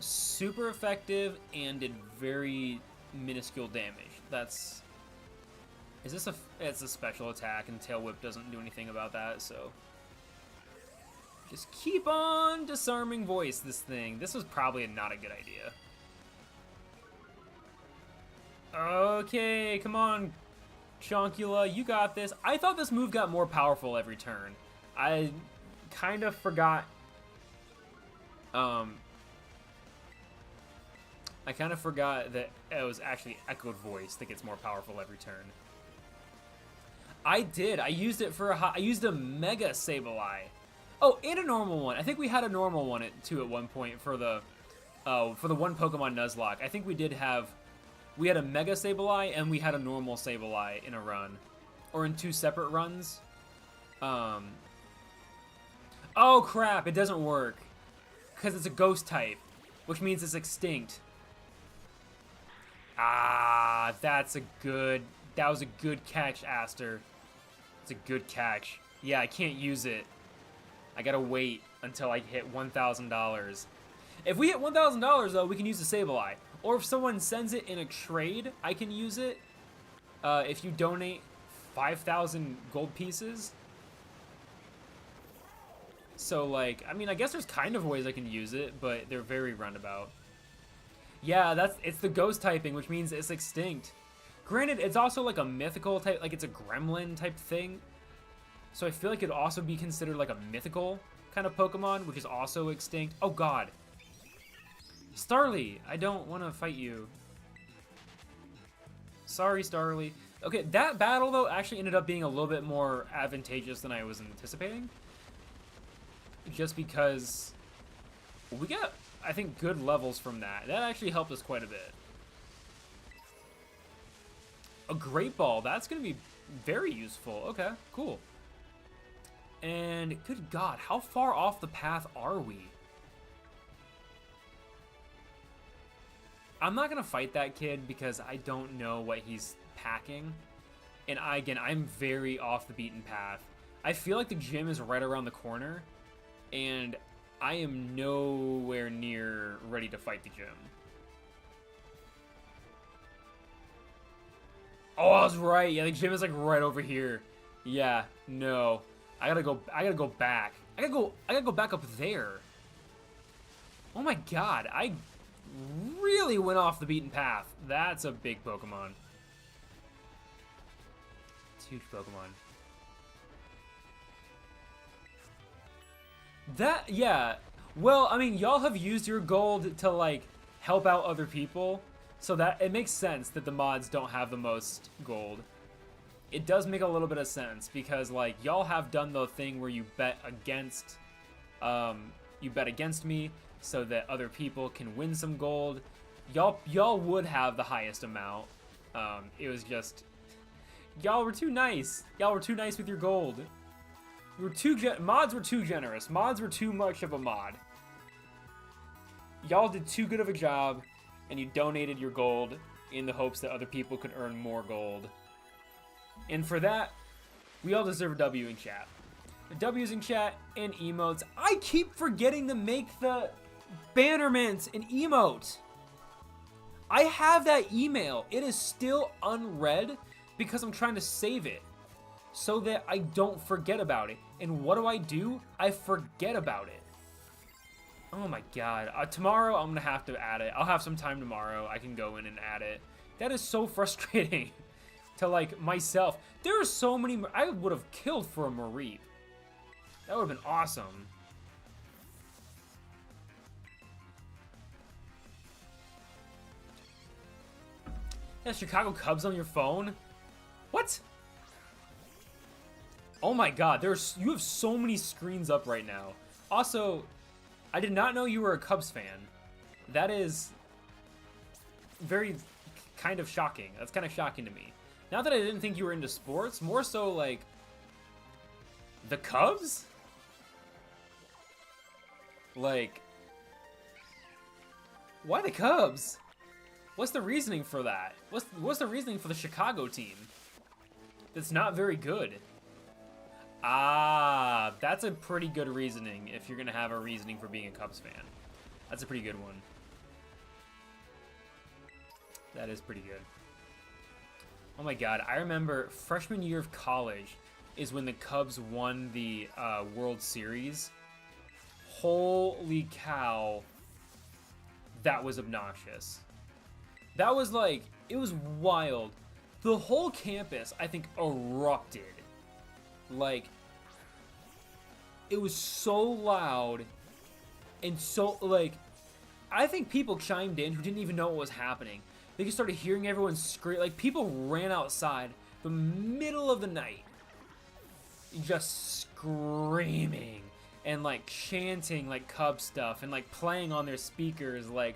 Super effective and did very minuscule damage. That's... Is this a... It's a special attack, and Tail Whip doesn't do anything about that, so... Just keep on disarming voice this thing. This was probably not a good idea. Okay, come on, Chonkula, you got this. I thought this move got more powerful every turn. I kind of forgot. I kind of forgot that it was actually Echoed Voice that gets more powerful every turn. I did. I used it for I used a Mega Sableye. Oh, and a normal one. I think we had a normal one too at one point for the one Pokemon Nuzlocke. I think we did have. We had a Mega Sableye and we had a normal Sableye in a run, or in 2 separate runs. Oh crap! It doesn't work because it's a Ghost type, which means it's extinct. Ah, that was a good catch, Aster. It's a good catch. Yeah, I can't use it. I gotta wait until I hit $1,000. If we hit $1,000 though, we can use the Sableye. Or if someone sends it in a trade, I can use it. If you donate 5,000 gold pieces. So like, I mean, I guess there's kind of ways I can use it, but they're very roundabout. Yeah, it's the ghost typing, which means it's extinct. Granted, it's also like a mythical type, like it's a gremlin type thing. So I feel like it'd also be considered like a mythical kind of Pokemon, which is also extinct. Oh god. Starly, I don't want to fight you. Sorry, Starly. Okay, that battle, though, actually ended up being a little bit more advantageous than I was anticipating. Just because we got, I think, good levels from that. That actually helped us quite a bit. A Great Ball, that's going to be very useful. Okay, cool. And, good God, how far off the path are we? I'm not going to fight that kid because I don't know what he's packing. And I'm very off the beaten path. I feel like the gym is right around the corner. And I am nowhere near ready to fight the gym. Oh, I was right. Yeah, the gym is like right over here. Yeah, no. I gotta go back. I gotta go back up there. Oh my god, I really went off the beaten path. That's a big Pokemon. It's a huge Pokemon. Yeah. Well, I mean, y'all have used your gold to, like, help out other people. So that, it makes sense that the mods don't have the most gold. It does make a little bit of sense because, like, y'all have done the thing where you bet against me so that other people can win some gold. Y'all would have the highest amount. It was just, y'all were too nice. Y'all were too nice with your gold. Mods were too generous. Mods were too much of a mod. Y'all did too good of a job, and you donated your gold in the hopes that other people could earn more gold. And for that, we all deserve a W in chat. W's in chat and emotes. I keep forgetting to make the bannerments an emote. I have that email. It is still unread because I'm trying to save it so that I don't forget about it. And what do? I forget about it. Oh my god. Tomorrow I'm gonna have to add it. I'll have some time tomorrow. I can go in and add it. That is so frustrating to, like, myself. There are so many. I would have killed for a Mareep. That would have been awesome. Yeah, Chicago Cubs on your phone? What? Oh my god, you have so many screens up right now. Also, I did not know you were a Cubs fan. That is very kind of shocking. That's kind of shocking to me. Not that I didn't think you were into sports, more so like the Cubs? Like, why the Cubs? What's the reasoning for that? What's the reasoning for the Chicago team? That's not very good. Ah, that's a pretty good reasoning if you're gonna have a reasoning for being a Cubs fan. That's a pretty good one. That is pretty good. Oh my god, I remember freshman year of college is when the Cubs won the World Series. Holy cow. That was obnoxious. That was like, it was wild. The whole campus, I think, erupted. Like, it was so loud and so, like, I think people chimed in who didn't even know what was happening. They just started hearing everyone scream. Like, people ran outside the middle of the night just screaming and, like, chanting, like, Cubs stuff and, like, playing on their speakers, like,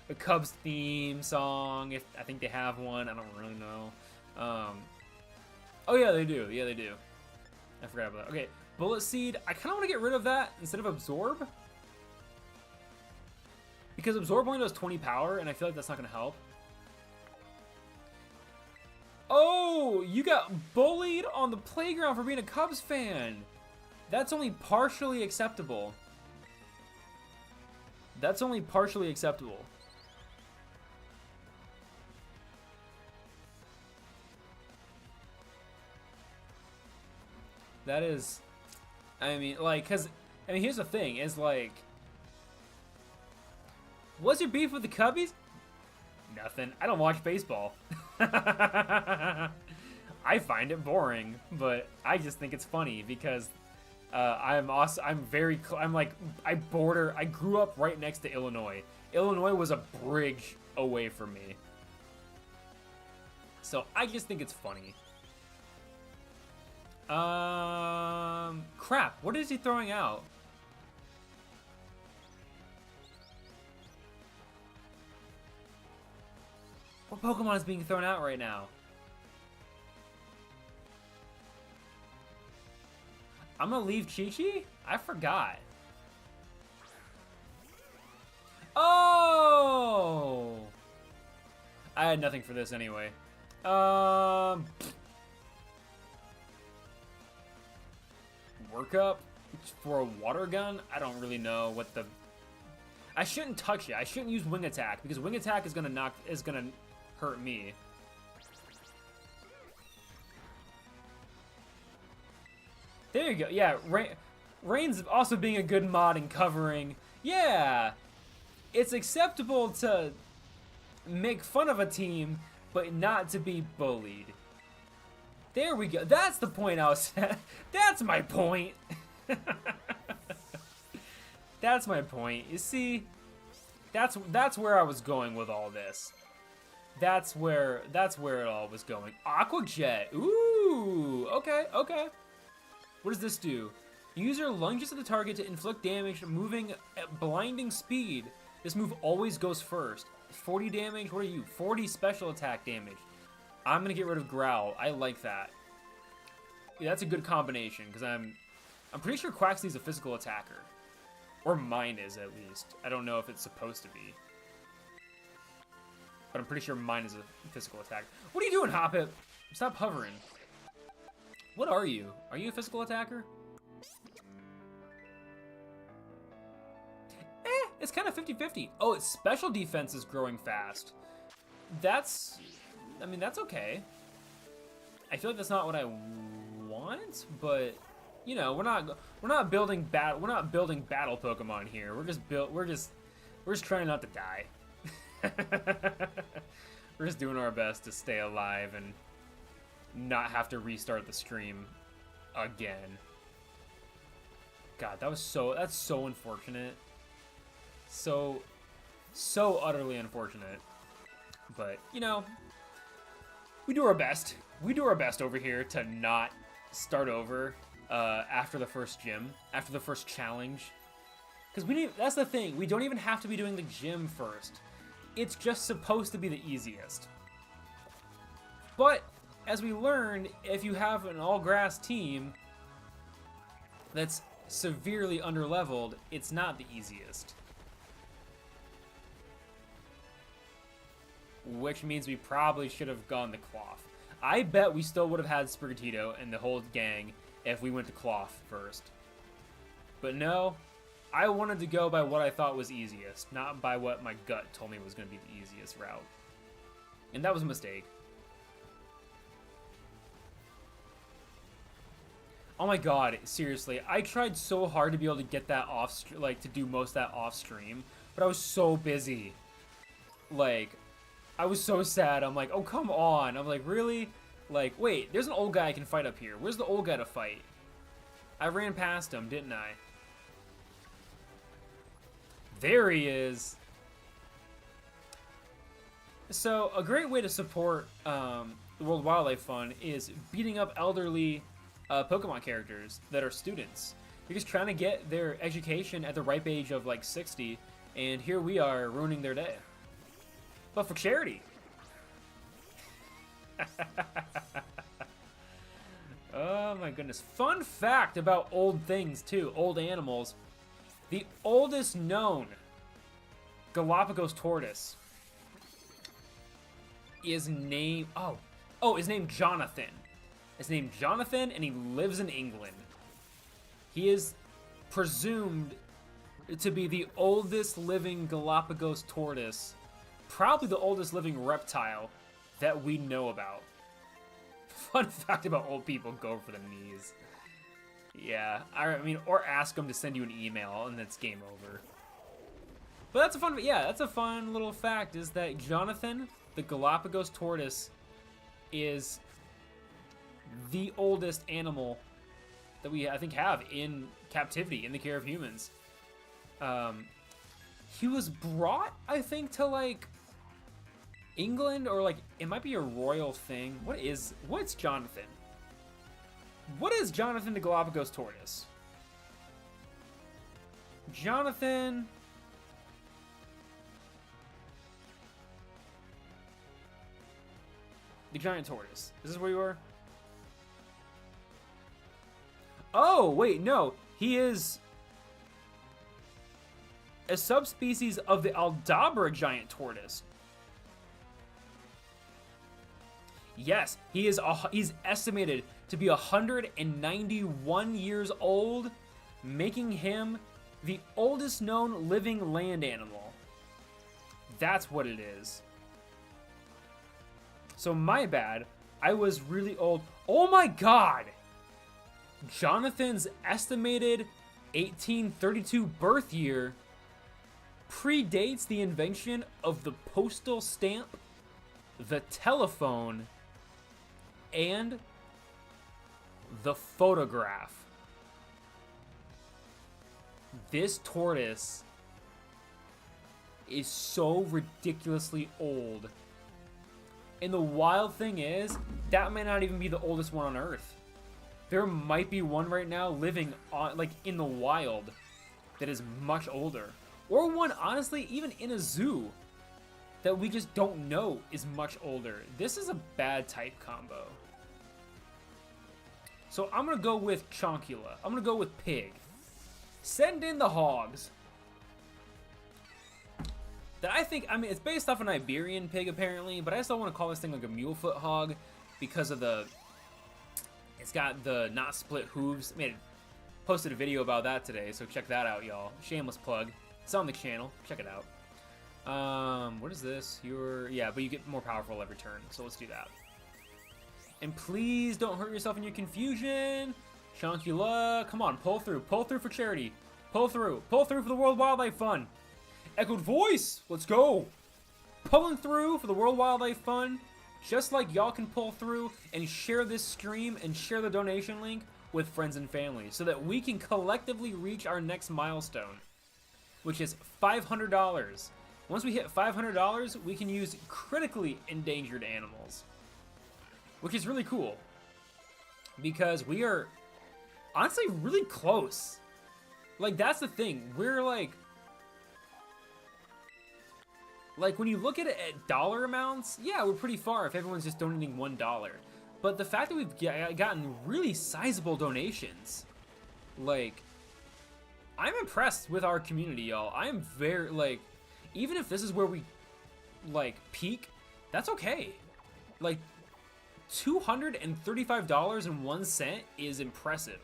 the Cubs theme song. If I think they have one. I don't really know. Oh, yeah, they do. Yeah, they do. I forgot about that. Okay, Bullet Seed. I kind of want to get rid of that instead of Absorb. Because Absorb only does 20 power, and I feel like that's not going to help. Oh, you got bullied on the playground for being a Cubs fan. That's only partially acceptable. That's only partially acceptable. That is, I mean, like, because, I mean, here's the thing, is like, what's your beef with the Cubbies? Nothing. I don't watch baseball. I find it boring, but I just think it's funny because I grew up right next to Illinois. Illinois was a bridge away from me. So I just think it's funny. Crap, what is he throwing out? What Pokemon is being thrown out right now? I'm gonna leave Chi-Chi? I forgot. Oh! I had nothing for this anyway. Work up for a water gun? I don't really know what the... I shouldn't touch it. I shouldn't use Wing Attack because Wing Attack is gonna hurt me. There you go. Yeah, Rain's also being a good mod and covering. Yeah, it's acceptable to make fun of a team, but not to be bullied. There we go. That's the point I was at. That's my point. That's my point. You see, that's where I was going with all this. That's where it all was going. Aqua Jet. Ooh. Okay. Okay. What does this do? User lunges at the target to inflict damage, moving at blinding speed. This move always goes first. 40 damage. What are you? 40 special attack damage. I'm gonna get rid of Growl. I like that. Yeah, that's a good combination because I'm pretty sure Quaxly's a physical attacker, or mine is at least. I don't know if it's supposed to be, but I'm pretty sure mine is a physical attacker. What are you doing, Hoppip? Stop hovering. What are you? Are you a physical attacker? It's kind of 50-50. Oh, its special defense is growing fast. I mean, that's okay. I feel like that's not what I want, but you know, we're not building battle Pokemon here. We're just trying not to die. We're just doing our best to stay alive and not have to restart the stream again. God, that's so unfortunate. So utterly unfortunate. But, you know, we do our best. We do our best over here to not start over after the first gym, after the first challenge. Because that's the thing. We don't even have to be doing the gym first. It's just supposed to be the easiest. But, as we learned, if you have an all-grass team that's severely underleveled, it's not the easiest. which means we probably should have gone the cloth. I bet we still would have had Sprigatito and the whole gang if we went to cloth first. But no, I wanted to go by what I thought was easiest, not by what my gut told me was going to be the easiest route. And that was a mistake. Oh my god, seriously, I tried so hard to be able to get that off, like, to do most of that off stream, but I was so busy. Like, I was so sad. I'm like, oh, come on. I'm like, really? Like, wait, there's an old guy I can fight up here. Where's the old guy to fight? I ran past him, didn't I? There he is. So, a great way to support the World Wildlife Fund is beating up elderly Pokemon characters that are students. You're just trying to get their education at the ripe age of like 60, and here we are ruining their day. But for charity. Oh my goodness. Fun fact about old things too, old animals. The oldest known Galapagos tortoise is named, his name Jonathan. His name Jonathan, and he lives in England. He is presumed to be the oldest living Galapagos tortoise, probably the oldest living reptile that we know about. Fun fact about old people, go for the knees. Yeah, I mean, or ask them to send you an email, and that's game over. But that's a fun, yeah, that's a fun little fact, is that Jonathan, the Galapagos tortoise, is the oldest animal that we, I think, have in captivity, in the care of humans. He was brought, I think, to, like, England, or, like, it might be a royal thing. What's Jonathan? What is Jonathan the Galapagos tortoise? Jonathan... the giant tortoise. Is this where you are? Oh, wait, no. He is a subspecies of the Aldabra giant tortoise. Yes, he's estimated to be 191 years old, making him the oldest known living land animal. That's what it is. So my bad, I was really old. Oh my god! Jonathan's estimated 1832 birth year predates the invention of the postal stamp, the telephone, and the photograph. This tortoise is so ridiculously old. And the wild thing is, that might not even be the oldest one on Earth. There might be one right now living on, like, in the wild that is much older. Or one, honestly, even in a zoo that we just don't know is much older. This is a bad type combo. So I'm going to go with Chonkula. I'm going to go with Pig. Send in the hogs. That I think, I mean, it's based off an Iberian pig apparently, but I just don't want to call this thing like a mulefoot hog because of the, it's got the not split hooves. I mean, posted a video about that today, so check that out, y'all. Shameless plug. It's on the channel. Check it out. What is this? Yeah, but you get more powerful every turn, so let's do that. And please don't hurt yourself in your confusion. Chonkula, come on, pull through. Pull through for charity. Pull through. Pull through for the World Wildlife Fund. Echoed voice, let's go. Pulling through for the World Wildlife Fund, just like y'all can pull through and share this stream and share the donation link with friends and family so that we can collectively reach our next milestone, which is $500. Once we hit $500, we can use critically endangered animals, which is really cool because we are honestly really close. Like, that's the thing. We're like when you look at it at dollar amounts, yeah, we're pretty far if everyone's just donating $1. But the fact that we've gotten really sizable donations, like, I'm impressed with our community, y'all. I am very, like, even if this is where we, like, peak, That's okay. Like, $235.01 is impressive.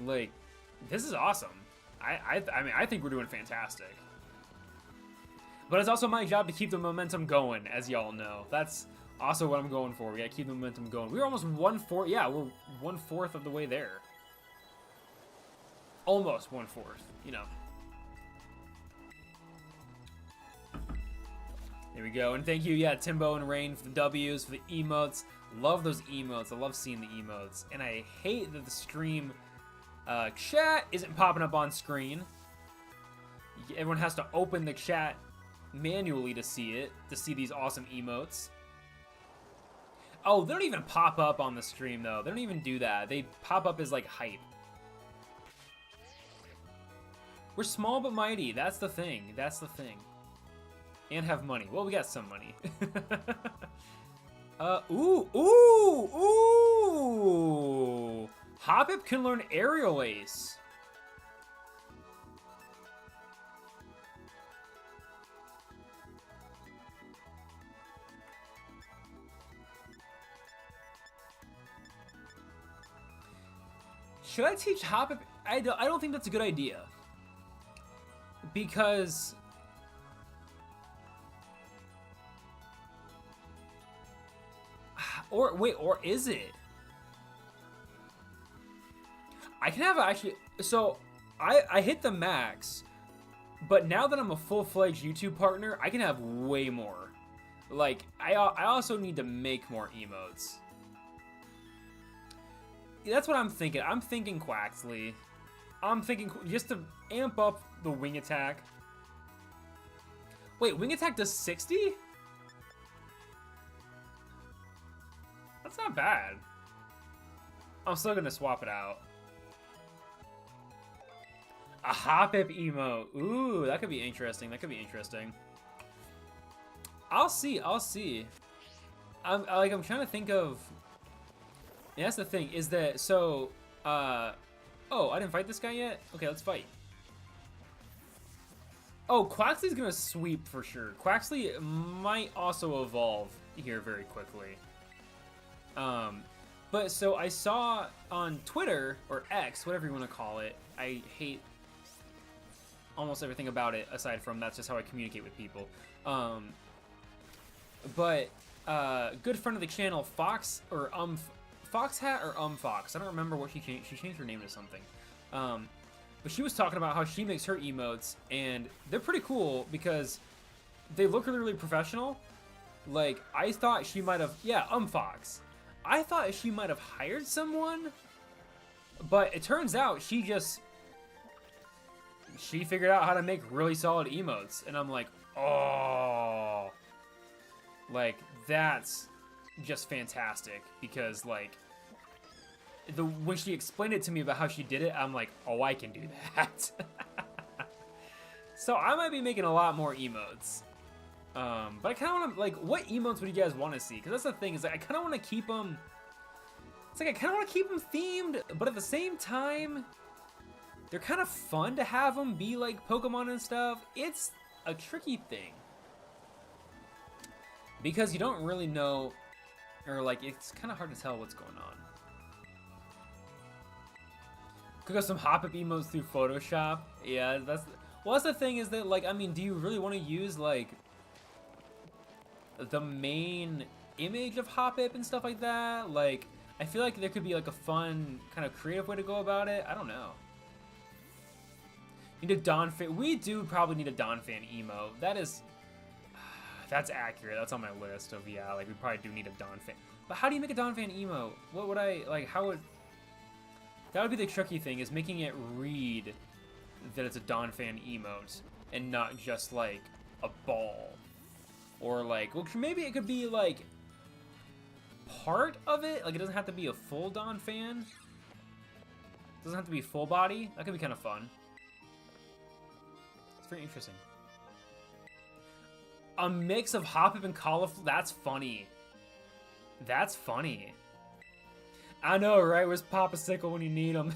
Like, this is awesome. I mean, I think we're doing fantastic. But it's also my job to keep the momentum going, as y'all know. That's also what I'm going for. We gotta keep the momentum going. We're almost 1/4. Yeah, we're 1/4 of the way there. Almost 1/4, you know. There we go. And thank you, yeah, Timbo and Rain for the W's, for the emotes. Love those emotes. I love seeing the emotes. And I hate that the stream chat isn't popping up on screen. Everyone has to open the chat manually to see it, to see these awesome emotes. Oh, they don't even pop up on the stream, though. They don't even do that. They pop up as, like, hype. We're small but mighty. That's the thing. That's the thing. And have money. Well, we got some money. Ooh! Hoppip can learn Aerial Ace. Should I teach Hoppip? I don't think that's a good idea. Because... Or, wait, or is it? I can have actually... So, I hit the max, but now that I'm a full-fledged YouTube partner, I can have way more. Like, I also need to make more emotes. That's what I'm thinking. I'm thinking Quaxley. I'm thinking just to amp up the wing attack. Wait, wing attack does 60? That's not bad. I'm still gonna swap it out. A Hoppip emote. Ooh, that could be interesting. That could be interesting. I'll see. I'll see. I'm trying to think of... And that's the thing, is that, so, oh, I didn't fight this guy yet? Okay, let's fight. Oh, Quaxley's gonna sweep for sure. Quaxley might also evolve here very quickly. But so I saw on Twitter, or X, whatever you want to call it, I hate almost everything about it, aside from that's just how I communicate with people. But, good friend of the channel, Fox, or Foxhat or Fox. I don't remember what she changed. She changed her name to something. But she was talking about how she makes her emotes, and they're pretty cool because they look really, really professional. Like, I thought she might have... Yeah, Fox. I thought she might have hired someone, but it turns out she figured out how to make really solid emotes, and I'm like, oh... Like, that's... just fantastic, because like when she explained it to me about how she did it, I'm like, oh, I can do that. So I might be making a lot more emotes, but I kind of want to, like, what emotes would you guys want to see? Because that's the thing, is like, I kind of want to keep them, it's like I kind of want to keep them themed, but at the same time they're kind of fun to have them be like Pokemon and stuff. It's a tricky thing because you don't really know. Or, like, it's kind of hard to tell what's going on. Could go some Hoppip emotes through Photoshop. Yeah, that's the thing, is that, like, I mean, do you really want to use, like, the main image of Hoppip and stuff like that? Like, I feel like there could be, like, a fun, kind of creative way to go about it. I don't know. Need a Donphan. We do probably need a Donphan emote. That is... That's accurate. That's on my list of, yeah, like, we probably do need a Donphan. But how do you make a Donphan emote? What would I, like, how would... That would be the tricky thing, is making it read that it's a Donphan emote, and not just, like, a ball. Or, like, well, maybe it could be, like, part of it? Like, it doesn't have to be a full Donphan. It doesn't have to be full body. That could be kind of fun. It's very interesting. A mix of Hoppip and cauliflower. That's funny. That's funny. I know, right? Where's Papa Sickle when you need him?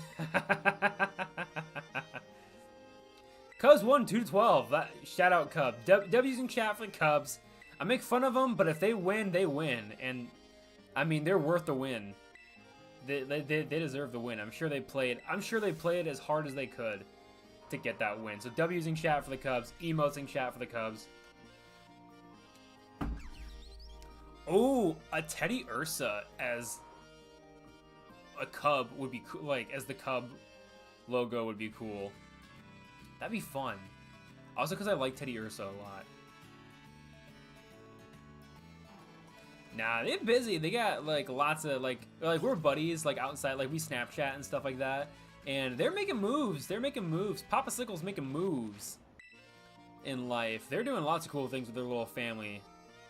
Cubs won 2-12. Shout out Cubs. W's in chat for the Cubs. I make fun of them, but if they win, they win. And, I mean, they're worth the win. They deserve the win. I'm sure they played as hard as they could to get that win. So W's in chat for the Cubs. Emotes in chat for the Cubs. Oh, a Teddy Ursa as a Cub would be cool. Like, as the Cub logo would be cool. That'd be fun. Also because I like Teddy Ursa a lot. Nah, they're busy. They got, like, lots of, like, we're buddies, like, outside. Like, we Snapchat and stuff like that. And they're making moves. They're making moves. Papa Sickle's making moves in life. They're doing lots of cool things with their little family.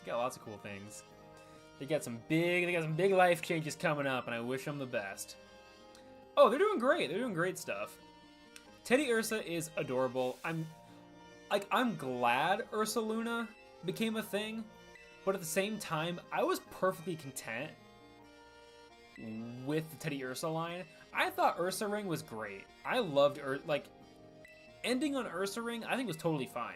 They got lots of cool things. They got some big life changes coming up, and I wish them the best. Oh, they're doing great. They're doing great stuff. Teddy Ursa is adorable. I'm glad Ursa Luna became a thing, but at the same time, I was perfectly content with the Teddy Ursa line. I thought Ursa Ring was great. I loved ending on Ursa Ring, I think was totally fine.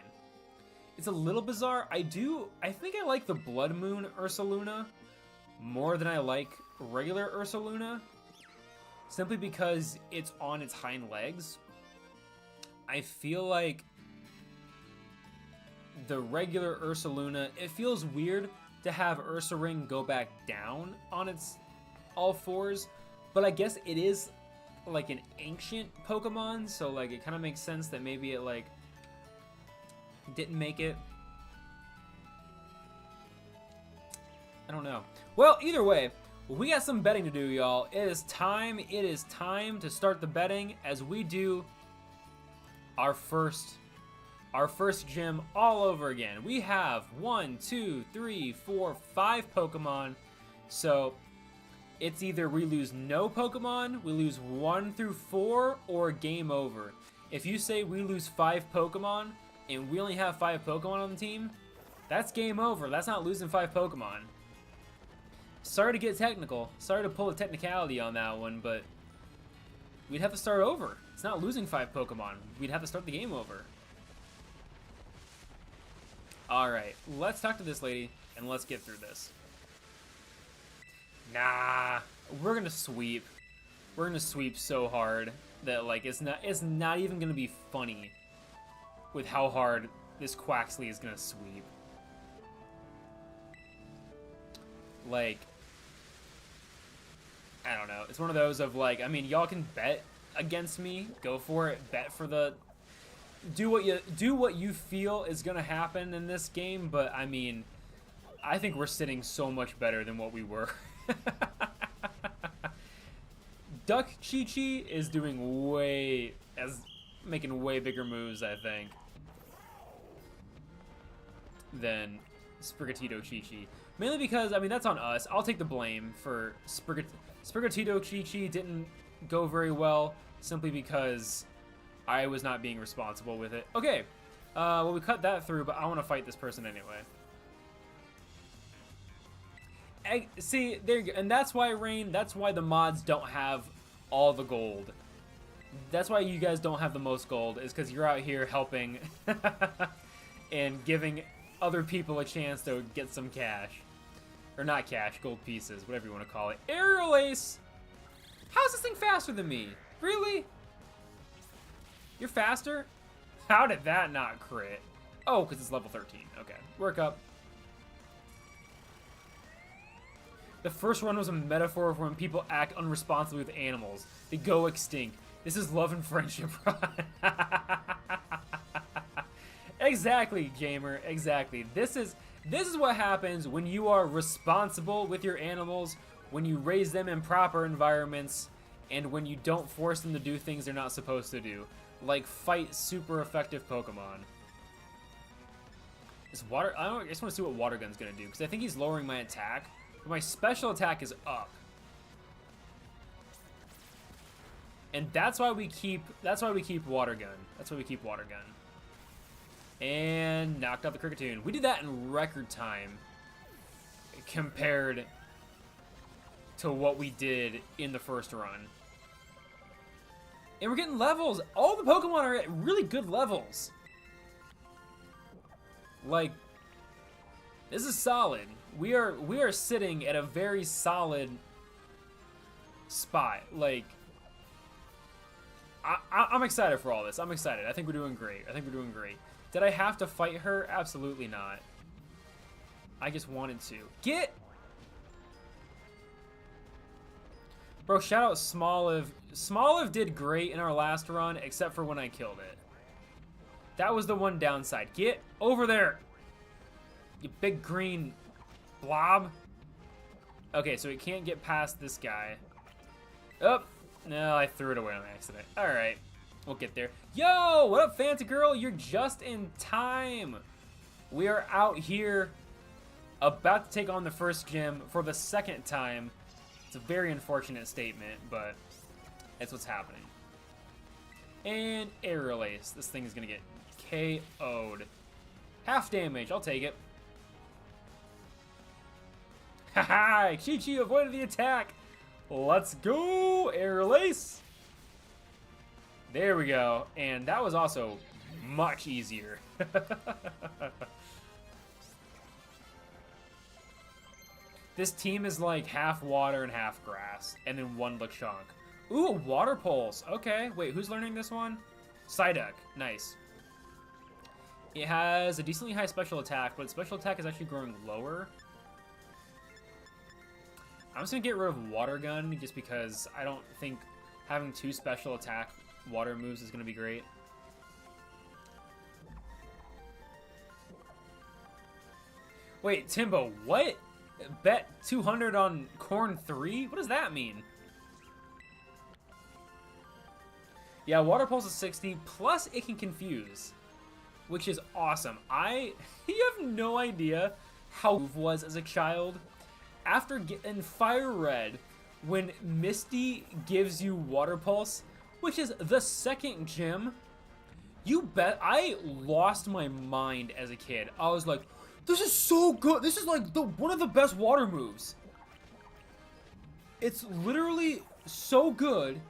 It's a little bizarre. I think I like the Blood Moon Ursa Luna more than I like regular Ursa Luna, simply because it's on its hind legs. I feel like the regular Ursa Luna, it feels weird to have Ursa Ring go back down on its all fours, but I guess it is like an ancient Pokemon, so like it kind of makes sense that maybe it like didn't make it. I don't know. Well, either way, we got some betting to do, y'all. It is time to start the betting as we do our first gym all over again. We have 1, 2, 3, 4, 5 Pokemon. So it's either we lose no Pokemon, we lose 1 through 4, or game over. If you say we lose 5 Pokemon and we only have 5 Pokemon on the team, that's game over. That's not losing 5 Pokemon. Sorry to get technical. Sorry to pull a technicality on that one, but we'd have to start over. It's not losing 5 Pokemon. We'd have to start the game over. Alright, let's talk to this lady, and let's get through this. Nah, we're gonna sweep. We're gonna sweep so hard that, like, it's not even gonna be funny with how hard this Quaxley is gonna sweep. Like, I don't know. It's one of those of, like, I mean, y'all can bet against me. Go for it. Bet for the... Do what you feel is gonna happen in this game, but, I mean, I think we're sitting so much better than what we were. Duck Chi-Chi is doing making way bigger moves, I think, than Sprigatito Chi-Chi. Mainly because, I mean, that's on us. I'll take the blame for Sprigatito Chi-Chi didn't go very well, simply because I was not being responsible with it. Okay, well, we cut that through, but I want to fight this person anyway. See, there you go. And that's why, Rain, that's why the mods don't have all the gold. That's why you guys don't have the most gold, is because you're out here helping and giving other people a chance to get some cash. Or not cash, gold pieces, whatever you want to call it. Aerial Ace! How's this thing faster than me? Really? You're faster? How did that not crit? Oh, because it's level 13. Okay, work up. The first one was a metaphor for when people act unresponsibly with animals. They go extinct. This is love and friendship, Ron. Exactly, Jamer. Exactly. This is what happens when you are responsible with your animals, when you raise them in proper environments, and when you don't force them to do things they're not supposed to do. Like fight super effective Pokemon. This water... I just want to see what Water Gun's gonna do, because I think he's lowering my attack. But my special attack is up. And that's why we keep Water Gun. That's why we keep Water Gun. And knocked out the Kricketune. We did that in record time compared to what we did in the first run. And we're getting levels. All the Pokemon are at really good levels. Like, this is solid. We are sitting at a very solid spot. Like, I'm excited for all this. I'm excited. I think we're doing great. Did I have to fight her? Absolutely not. I just wanted to. Get! Bro, shout out Smoliv. Smoliv did great in our last run, except for when I killed it. That was the one downside. Get over there! You big green blob. Okay, so it can't get past this guy. Oh, no, I threw it away on accident. Alright, we'll get there. Yo, what up, Fanta Girl? You're just in time. We are out here about to take on the first gym for the second time. It's a very unfortunate statement, but that's what's happening. And Aerial Ace. This thing is going to get KO'd. Half damage. I'll take it. Haha! Chi-Chi avoided the attack. Let's go! Aerial Ace. There we go. And that was also much easier. This team is like half water and half grass, and then one Lechonk. Ooh, Water Pulse. Okay, wait, who's learning this one? Psyduck. Nice. It has a decently high special attack, but its special attack is actually growing lower. I'm just gonna get rid of Water Gun, just because I don't think having 2 special attack water moves is gonna be great. Wait, Timbo, what? Bet 200 on Quoorn 3? What does that mean? Yeah, Water Pulse is 60, plus it can confuse, which is awesome. You have no idea how it was as a child. After getting Fire Red, when Misty gives you Water Pulse, which is the second gym, you bet I lost my mind as a kid. I was like, this is so good. This is like one of the best water moves. It's literally so good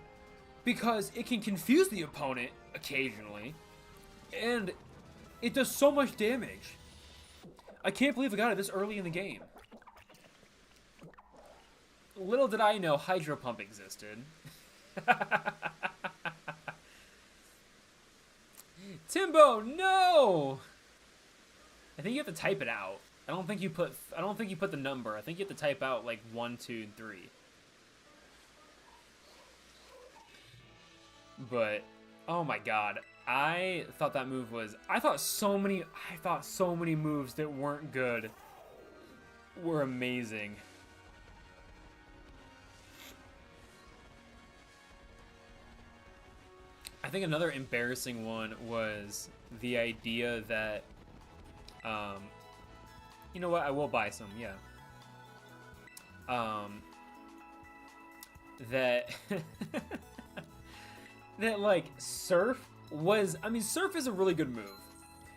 because it can confuse the opponent occasionally, and it does so much damage. I can't believe I got it this early in the game. Little did I know Hydro Pump existed. Timbo, no! I think you have to type it out. I don't think you put the number. I think you have to type out like 1, 2, and 3. But oh my god, I thought that move was I thought so many moves that weren't good were amazing. I think another embarrassing one was the idea that you know what? I will buy some, yeah. That that like Surf was, I mean, Surf is a really good move.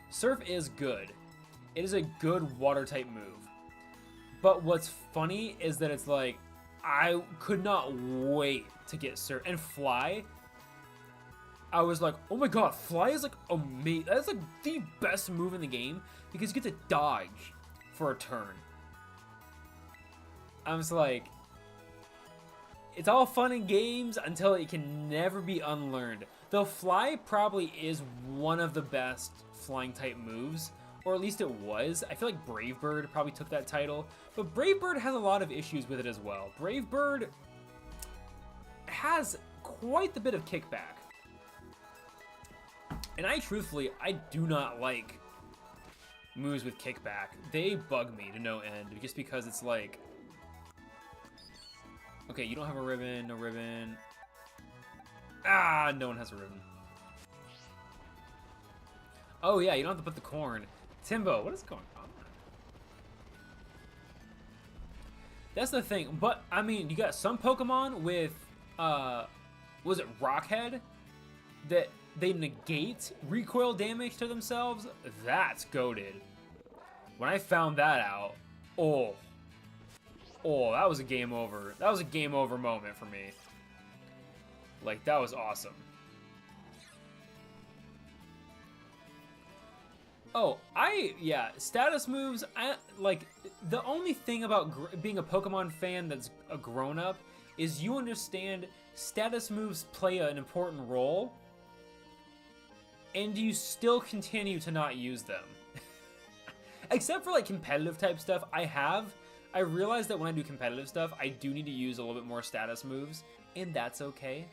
Surf is good. It is a good water type move. But what's funny is that it's like I could not wait to get Surf and Fly. I was like, oh my god, Fly is like amazing. That's like the best move in the game because you get to dodge for a turn. I was like, it's all fun and games until it can never be unlearned. Though Fly probably is one of the best flying type moves, or at least it was. I feel like Brave Bird probably took that title, but Brave Bird has a lot of issues with it as well. Brave Bird has quite the bit of kickback. And I do not like moves with kickback. They bug me to no end, just because it's like, okay, you don't have a ribbon, no ribbon. Ah, no one has a ribbon. Oh yeah, you don't have to put the Quoorn. Timbo, what is going on? That's the thing, but I mean, you got some Pokemon with, was it Rockhead? That they negate recoil damage to themselves. That's goated. When I found that out, oh, that was a game over. That was a game over moment for me. Like, that was awesome. Oh, yeah, status moves, like, the only thing about being a Pokemon fan that's a grown-up is you understand status moves play an important role, and you still continue to not use them. Except for, like, competitive type stuff, I realize that when I do competitive stuff, I do need to use a little bit more status moves, and that's okay.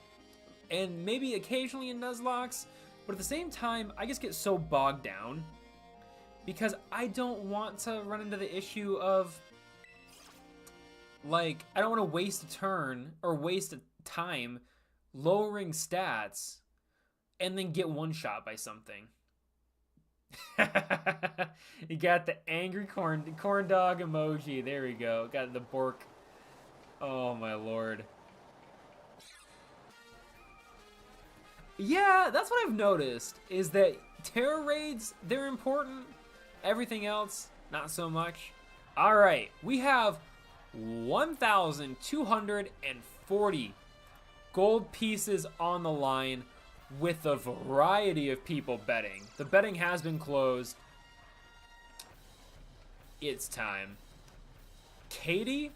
And maybe occasionally in Nuzlocke, but at the same time, I just get so bogged down because I don't want to run into the issue of, like, I don't want to waste a turn or waste a time lowering stats and then get one-shot by something. You got the angry corn dog emoji. There we go. Got the Bork. Oh my lord. Yeah, that's what I've noticed, is that Terra raids, they're important. Everything else, not so much. Alright, we have 1,240 gold pieces on the line with a variety of people betting. The betting has been closed. It's time. Katie,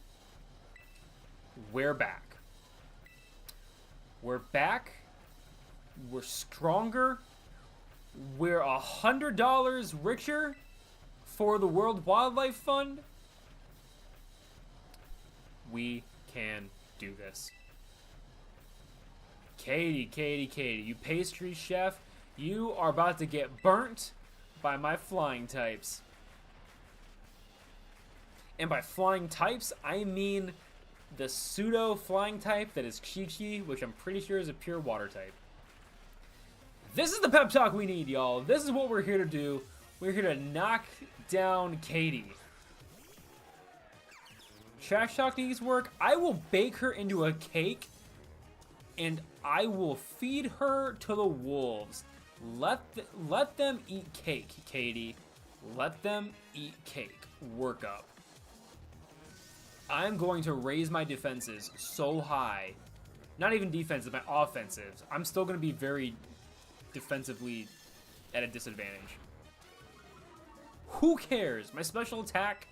we're back. We're back. We're stronger. We're $100 richer for the World Wildlife Fund. We can do this. Katie, you pastry chef, you are about to get burnt by my flying types. And by flying types, I mean the pseudo flying type that is Chi-Chi, which I'm pretty sure is a pure water type. This is the pep talk we need, y'all. This is what we're here to do. We're here to knock down Katie. Trash talk needs work. I will bake her into a cake, and I will feed her to the wolves. Let them eat cake, Katie. Let them eat cake. Work up. I'm going to raise my defenses so high. Not even defensive, my offensives. I'm still going to be very defensively at a disadvantage. Who cares? My special attack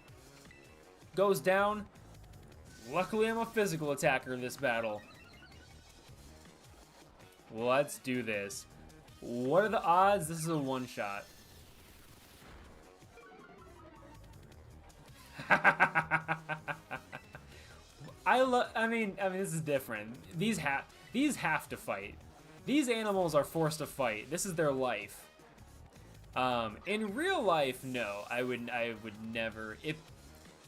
goes down. Luckily, I'm a physical attacker in this battle. Let's do this. What are the odds? This is a one-shot. I mean, this is different. These have to fight. These animals are forced to fight. This is their life. In real life, no, I would never.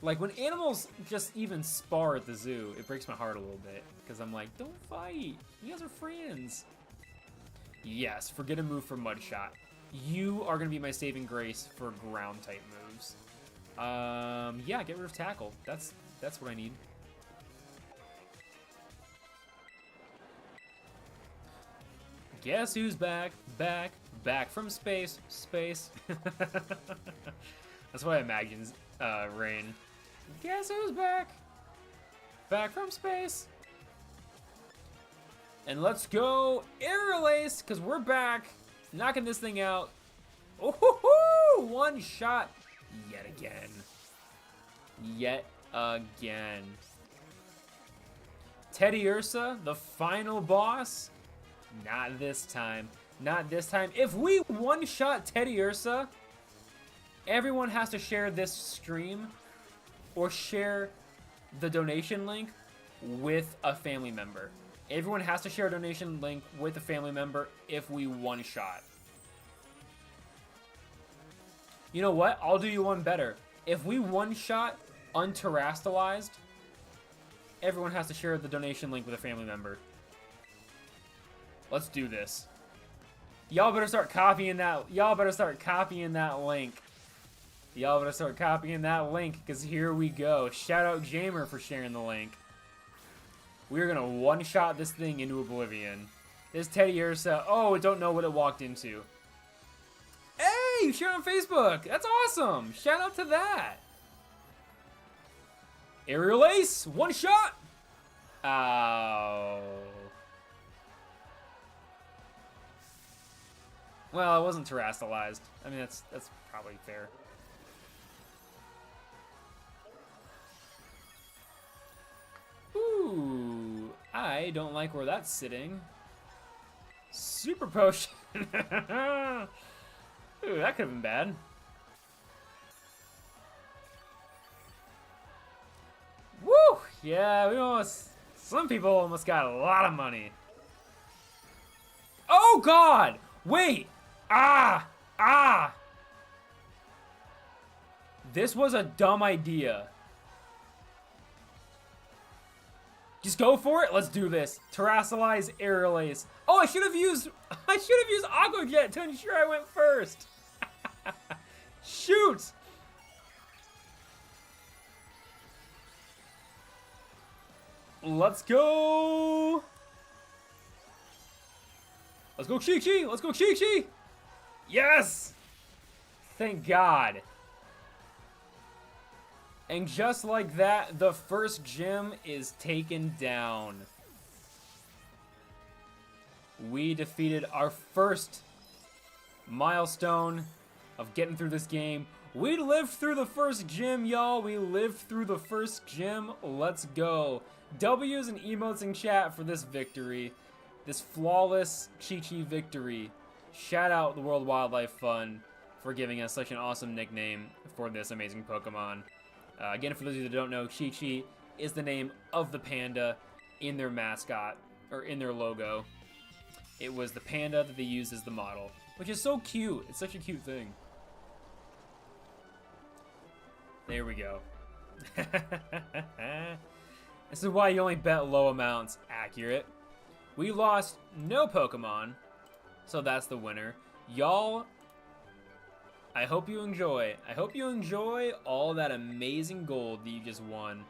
Like when animals just even spar at the zoo, it breaks my heart a little bit because I'm like, don't fight. You guys are friends. Yes, forget a move for Mudshot. You are gonna be my saving grace for ground type moves. Yeah, get rid of Tackle. That's what I need. Guess who's back? Back from space. That's what I imagine, Rain. Guess who's back? Back from space. And let's go Aerial Ace, because we're back. Knocking this thing out. Oh-hoo-hoo! One shot. Yet again. Teddy Ursa, the final boss. Not this time. Not this time. If we one-shot Teddy Ursa, everyone has to share this stream or share the donation link with a family member. Everyone has to share a donation link with a family member if we one-shot. You know what? I'll do you one better. If we one-shot Unterastalized, everyone has to share the donation link with a family member. Let's do this. Y'all better start copying that. Y'all better start copying that link. Y'all better start copying that link, because here we go. Shout out Jamer for sharing the link. We're going to one-shot this thing into oblivion. This Teddy Ursa. Oh, I don't know what it walked into. Hey, you shared on Facebook. That's awesome. Shout out to that. Aerial Ace. One shot. Oh. Well, it wasn't terrestrialized. I mean, that's probably fair. Ooh, I don't like where that's sitting. Super potion. Ooh, that could have been bad. Woo! Yeah, we almost... Some people almost got a lot of money. Oh, God! Wait! Ah! Ah! This was a dumb idea. Just go for it. Let's do this. Terrasilize Aerial Ace. Oh, I should have used Aqua Jet to ensure I went first. Shoot! Let's go! Let's go, Chi-Chi! Let's go, Chi-Chi! Yes! Thank God. And just like that, the first gym is taken down. We defeated our first milestone of getting through this game. We lived through the first gym, y'all. We lived through the first gym. Let's go. W's and emotes in chat for this victory. This flawless Chi-Chi victory. Shout out the World Wildlife Fund for giving us such an awesome nickname for this amazing Pokemon. Again, for those of you that don't know, Chi-Chi is the name of the panda in their mascot, or in their logo. It was the panda that they used as the model, which is so cute. It's such a cute thing. There we go. This is why you only bet low amounts. Accurate. We lost no Pokemon, so that's the winner. Y'all, I hope you enjoy. I hope you enjoy all that amazing gold that you just won.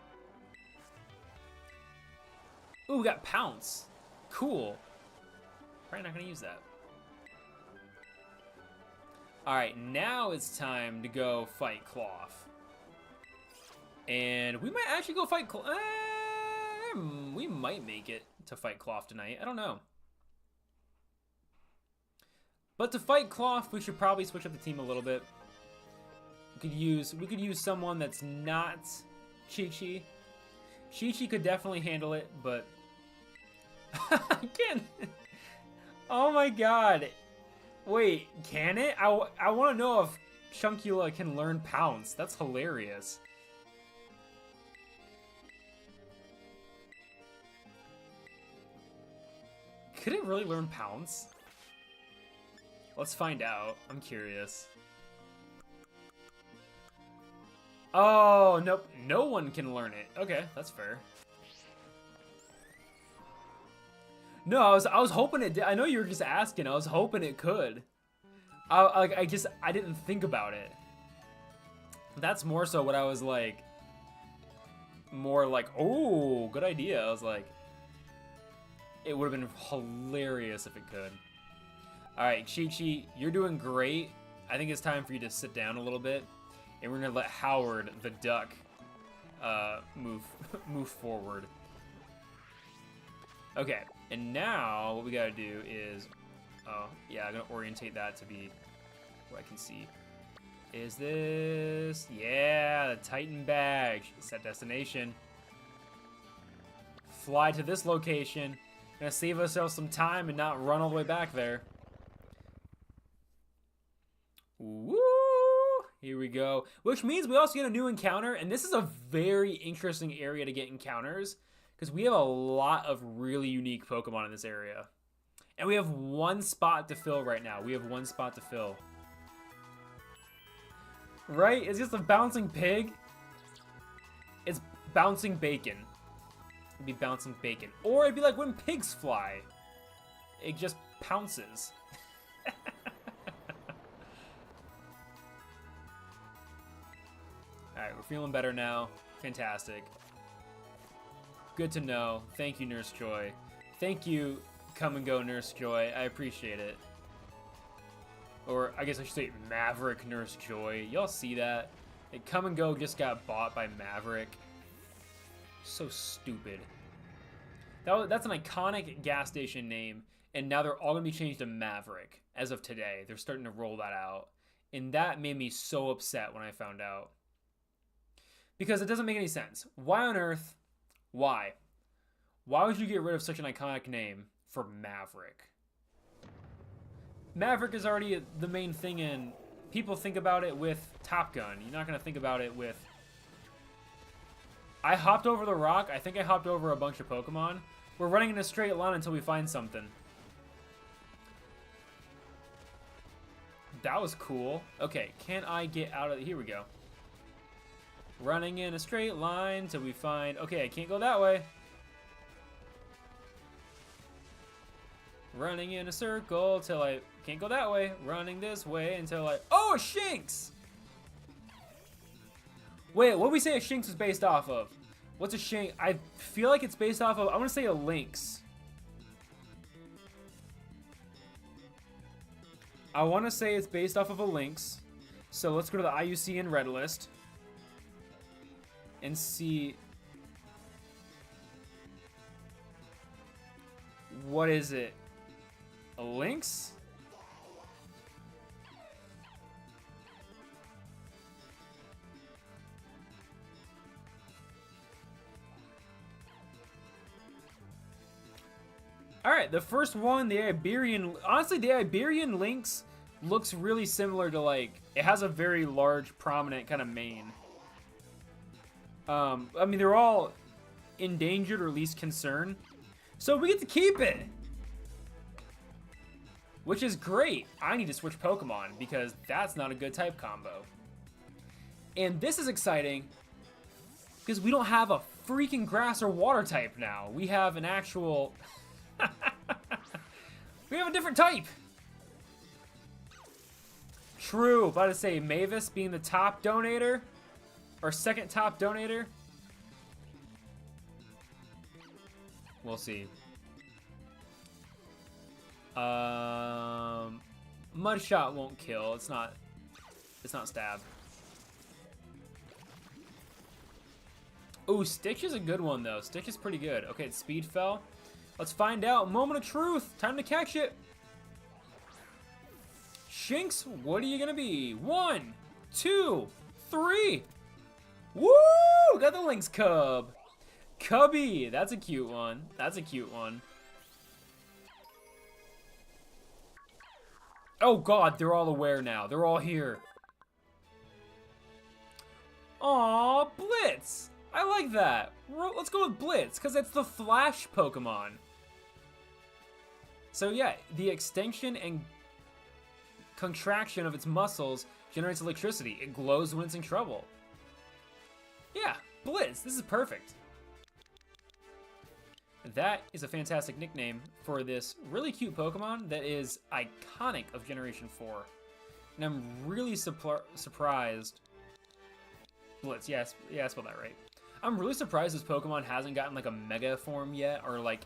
Ooh, we got Pounce. Cool. Probably not gonna use that. Alright, now it's time to go fight Cloth. And we might actually go fight Cloth. We might make it to fight Cloth tonight. I don't know. But to fight Cloth, we should probably switch up the team a little bit. We could use someone that's not Chi-Chi. Chi-Chi could definitely handle it, but I can't. Oh my God! Wait, can it? I want to know if Chunkula can learn Pounce. That's hilarious. Could it really learn Pounce? Let's find out. I'm curious. Oh, nope. No one can learn it. Okay, that's fair. No, I was hoping it did. I know you were just asking. I was hoping it could. I didn't think about it. That's more so what I was like. More like, oh, good idea. I was like, it would have been hilarious if it could. Alright, Chi-Chi, you're doing great. I think it's time for you to sit down a little bit. And we're going to let Howard, the duck, move forward. Okay, and now what we got to do is... Oh, yeah, I'm going to orientate that to be what I can see. Is this... Yeah, the Titan Badge. Set destination. Fly to this location. Gonna save ourselves some time and not run all the way back there. Woo! Here we go. Which means we also get a new encounter, and this is a very interesting area to get encounters, because we have a lot of really unique Pokemon in this area. And we have one spot to fill right now. We have one spot to fill. Right? It's just a bouncing pig. It's bouncing bacon. It'd be bouncing bacon. Or it'd be like when pigs fly. It just pounces. Alright, we're feeling better now. Fantastic. Good to know. Thank you, Nurse Joy. Thank you, Come and Go Nurse Joy. I appreciate it. Or I guess I should say Maverick Nurse Joy. Y'all see that? Come and Go just got bought by Maverick. So stupid. That's an iconic gas station name. And now they're all going to be changed to Maverick as of today. They're starting to roll that out. And that made me so upset when I found out. Because it doesn't make any sense. Why on earth? Why? Why would you get rid of such an iconic name for Maverick? Maverick is already the main thing in... People think about it with Top Gun. You're not going to think about it with... I hopped over the rock. I think I hopped over a bunch of Pokemon. We're running in a straight line until we find something. That was cool. Okay, can I get out of... Here we go. Running in a straight line till we find... Okay, I can't go that way. Running in a circle till I... Can't go that way. Running this way until I... Oh, a Shinx! Wait, what did we say a Shinx was based off of? What's a Shinx? I feel like it's based off of... I want to say a Lynx. I want to say it's based off of a Lynx. So let's go to the IUCN Red List. And see... What is it? A Lynx? Alright, the first one, the Iberian... Honestly, the Iberian Lynx looks really similar to, like... It has a very large, prominent kind of mane. I mean, they're all endangered or at least concerned. So we get to keep it! Which is great. I need to switch Pokemon because that's not a good type combo. And this is exciting because we don't have a freaking grass or water type now. We have an actual... We have a different type. True, about to say Mavis being the top donator. Or second top donator. We'll see. Mudshot won't kill. It's not stab. Ooh, Stitch is a good one though. Stitch is pretty good. Okay, it's Speed fell. Let's find out. Moment of truth. Time to catch it. Shinx, what are you gonna be? 1, 2, 3. Woo! Got the Lynx Cub. Cubby. That's a cute one. That's a cute one. Oh god, they're all aware now. They're all here. Aw, Blitz. I like that. Let's go with Blitz, because it's the Flash Pokemon. So yeah, the extension and contraction of its muscles generates electricity. It glows when it's in trouble. Yeah, Blitz. This is perfect. That is a fantastic nickname for this really cute Pokemon that is iconic of Generation 4. And I'm really surprised... Blitz, yes, yeah, I spelled that right. I'm really surprised this Pokemon hasn't gotten like a Mega form yet, or like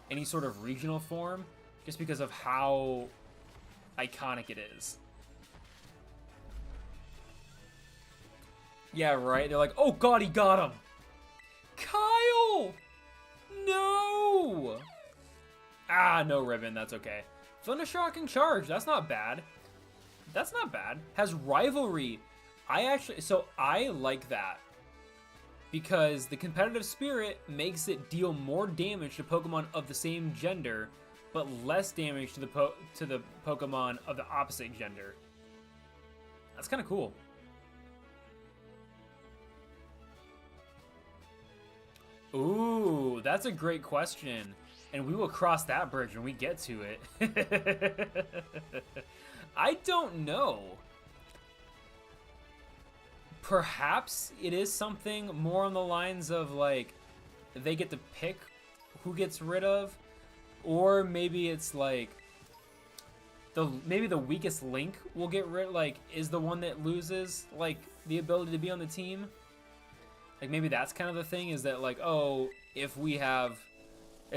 any sort of regional form, just because of how iconic it is. Yeah, right? They're like, oh god, he got him! Kyle! No! Ah, no ribbon, that's okay. Thundershock and Charge, that's not bad. That's not bad. Has Rivalry. So I like that. Because the competitive spirit makes it deal more damage to Pokemon of the same gender, but less damage to the Pokemon of the opposite gender. That's kind of cool. Ooh, that's a great question. And we will cross that bridge when we get to it. I don't know. Perhaps it is something more on the lines of like they get to pick who gets rid of, or maybe it's like maybe the weakest link will get rid, like is the one that loses like the ability to be on the team. Like maybe that's kind of the thing, is that like, oh, if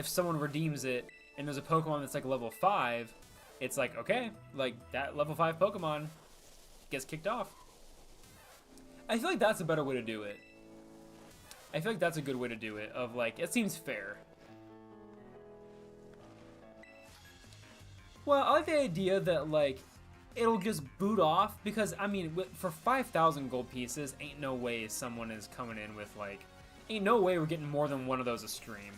someone redeems it and there's a Pokemon that's like level 5, it's like, okay, like that level 5 Pokemon gets kicked off. I feel like that's a better way to do it. I feel like that's a good way to do it, of like, it seems fair. Well, I like the idea that, like, it'll just boot off, because, I mean, for 5,000 gold pieces, ain't no way someone is coming in with, like, ain't no way we're getting more than one of those a stream.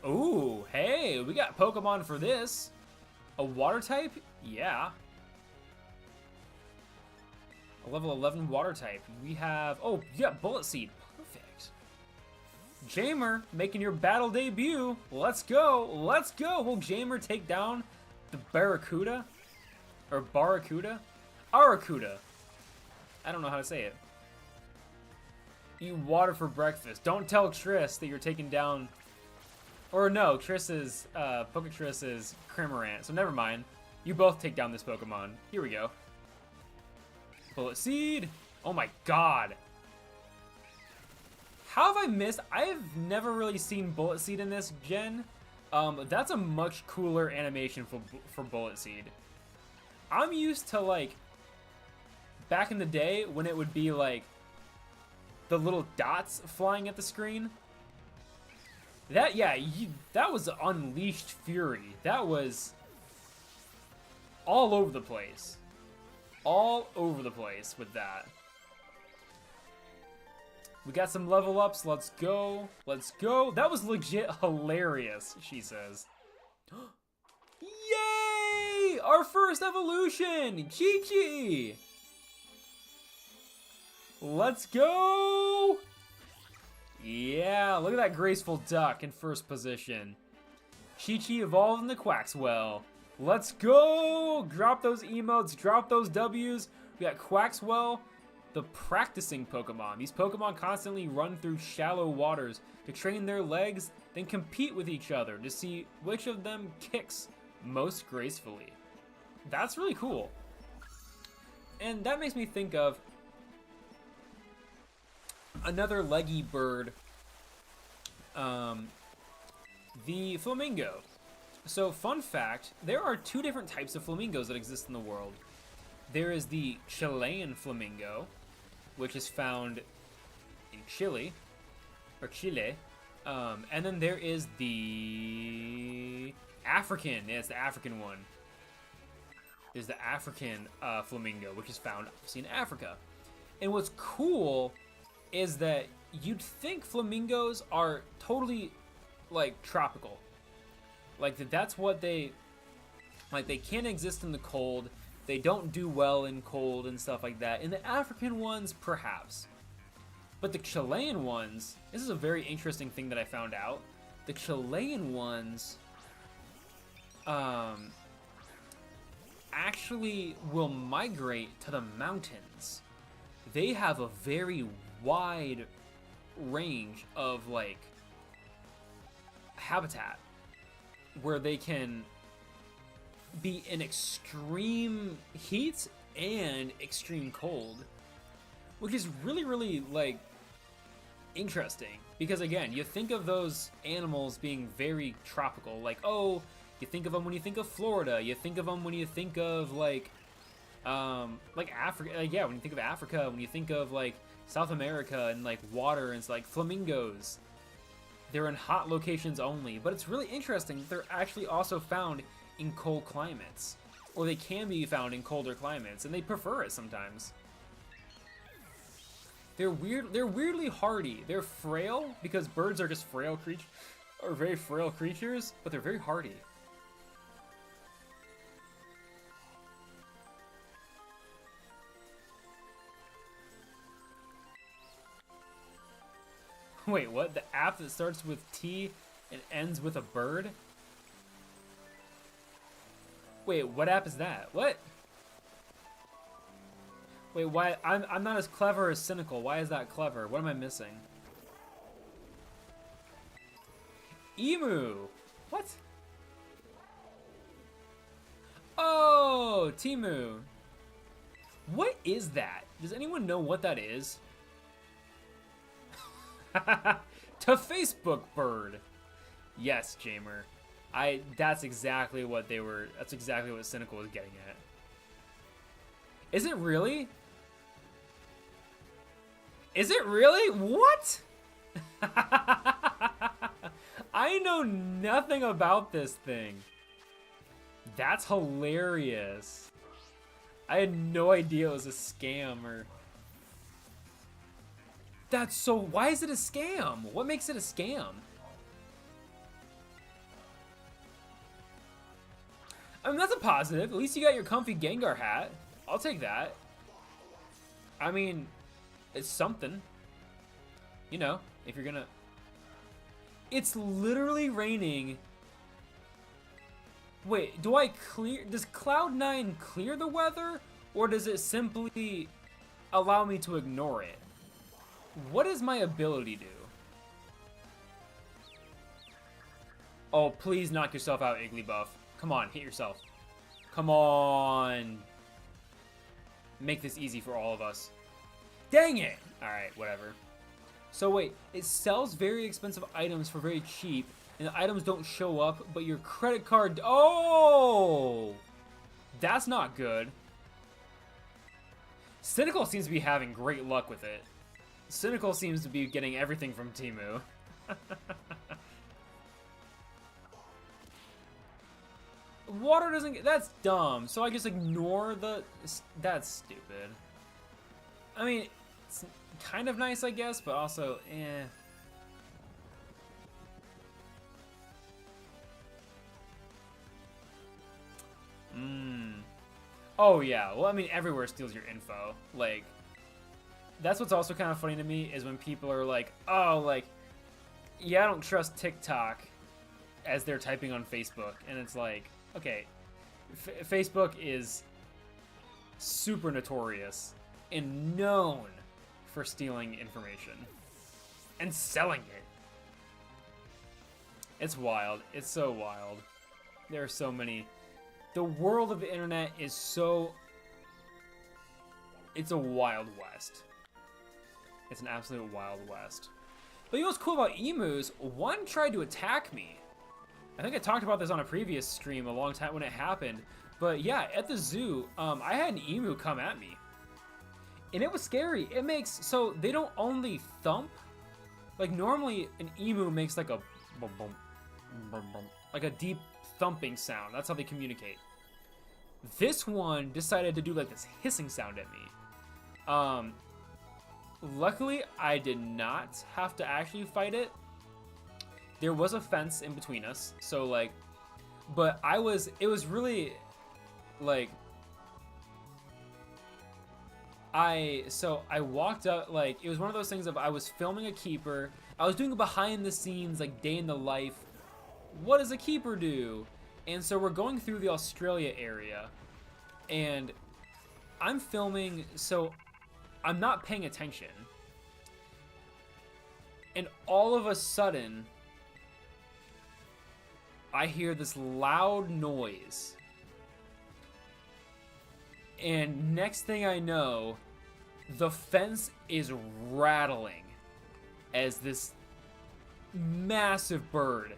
Ooh, hey, we got Pokemon for this. A water type? Yeah. A level 11 water type. We have, oh, yeah, Bullet Seed. Perfect. Jamer, making your battle debut. Let's go, let's go. Will Jamer take down the Barracuda? Or Barracuda? Aracuda. I don't know how to say it. Eat water for breakfast. Don't tell Triss that you're taking down... Or no, Pokétriss is Cramorant, so never mind. You both take down this Pokemon. Here we go. Bullet Seed! Oh my god! How have I missed? I've never really seen Bullet Seed in this gen. That's a much cooler animation for Bullet Seed. I'm used to, like, back in the day when it would be like the little dots flying at the screen. That, yeah, that was Unleashed Fury. That was all over the place. All over the place with that. We got some level ups. Let's go. Let's go. That was legit hilarious, she says. Yay! Our first evolution! Chi-Chi! Let's go! Yeah, look at that graceful duck in first position. Chi-Chi evolved in the Quaxwell. Let's go! Drop those emotes, drop those W's. We got Quaxwell, the practicing Pokemon. These Pokemon constantly run through shallow waters to train their legs, then compete with each other to see which of them kicks most gracefully. That's really cool. And that makes me think of another leggy bird, the flamingo. So, fun fact, there are two different types of flamingos that exist in the world. There is the Chilean flamingo, which is found in Chile, or Chile, and then there is the African, yeah, it's the African one. There's the African flamingo, which is found obviously in Africa. And what's cool is that you'd think flamingos are totally, like, tropical. Like, that's what they can't exist in the cold. They don't do well in cold and stuff like that. And the African ones, perhaps. But the Chilean ones, this is a very interesting thing that I found out. The Chilean ones actually will migrate to the mountains. They have a very wide range of, like, habitat where they can be in extreme heat and extreme cold, which is really, really, like, interesting. Because, again, you think of those animals being very tropical. Like, oh, you think of them when you think of Florida. You think of them when you think of, like Africa. Yeah, when you think of Africa, when you think of, like, South America and, like, water, and it's like flamingos. They're in hot locations only, but it's really interesting that they're actually also found in cold climates, or they can be found in colder climates, and they prefer it sometimes. They're weirdly hardy. They're frail because birds are just frail creatures, or very frail creatures, but they're very hardy. Wait, what? The app that starts with T and ends with a bird? Wait, what app is that? What? Wait, why? I'm not as clever as Cynical. Why is that clever? What am I missing? Emu! What? Oh, Timu. What is that? Does anyone know what that is? To Facebook bird. Yes, Jamer. That's exactly what they were. That's exactly what Cynical was getting at. Is it really? Is it really? What? I know nothing about this thing. That's hilarious. I had no idea it was a scam or... That's so... Why is it a scam? What makes it a scam? I mean, that's a positive. At least you got your comfy Gengar hat. I'll take that. I mean, it's something. You know, if you're gonna... It's literally raining. Wait, do I clear... Does Cloud9 clear the weather? Or does it simply allow me to ignore it? What does my ability do? Oh, please knock yourself out, Igglybuff. Come on, hit yourself. Come on. Make this easy for all of us. Dang it! Alright, whatever. So wait, it sells very expensive items for very cheap, and the items don't show up, but your credit card... Oh! That's not good. Cynical seems to be having great luck with it. Cynical seems to be getting everything from Temu. Water doesn't get... That's dumb. So I just ignore the... That's stupid. I mean, it's kind of nice, I guess, but also, eh. Oh, yeah. Well, I mean, everywhere steals your info. Like, that's what's also kind of funny to me is when people are like, oh, like, yeah, I don't trust TikTok as they're typing on Facebook. And it's like, okay, Facebook is super notorious and known for stealing information and selling it. It's wild. It's so wild. There are so many. The world of the internet is so... It's a wild west. It's an absolute wild west. But you know what's cool about emus? One tried to attack me. I think I talked about this on a previous stream a long time when it happened. But yeah, at the zoo, I had an emu come at me. And it was scary. It makes... So they don't only thump. Like normally an emu makes like a... Bum, bum, bum, bum, like a deep thumping sound. That's how they communicate. This one decided to do like this hissing sound at me. Luckily, I did not have to actually fight it. There was a fence in between us, so like, but it was really, like, I walked up, like, it was one of those things of I was filming a keeper, I was doing a behind the scenes, like, day in the life, what does a keeper do? And so we're going through the Australia area, and I'm filming, so I'm not paying attention. And all of a sudden, I hear this loud noise. And next thing I know, the fence is rattling as this massive bird,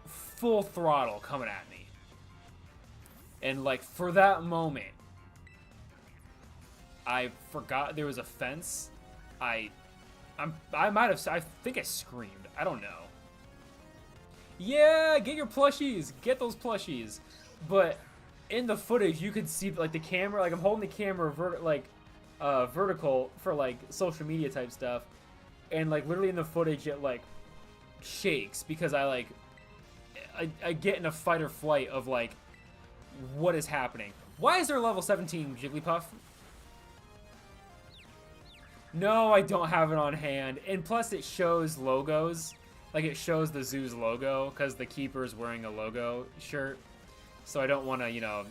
full throttle, coming at me. And like for that moment, I forgot there was a fence. I think I screamed. I don't know. Yeah, get your plushies. Get those plushies. But in the footage, you could see like the camera. Like I'm holding the camera vertical for like social media type stuff, and like literally in the footage, it like shakes because I get in a fight or flight of like, what is happening? Why is there a level 17 Jigglypuff? No, I don't have it on hand. And plus it shows logos. Like it shows the zoo's logo because the keeper's wearing a logo shirt. So I don't want to, you know,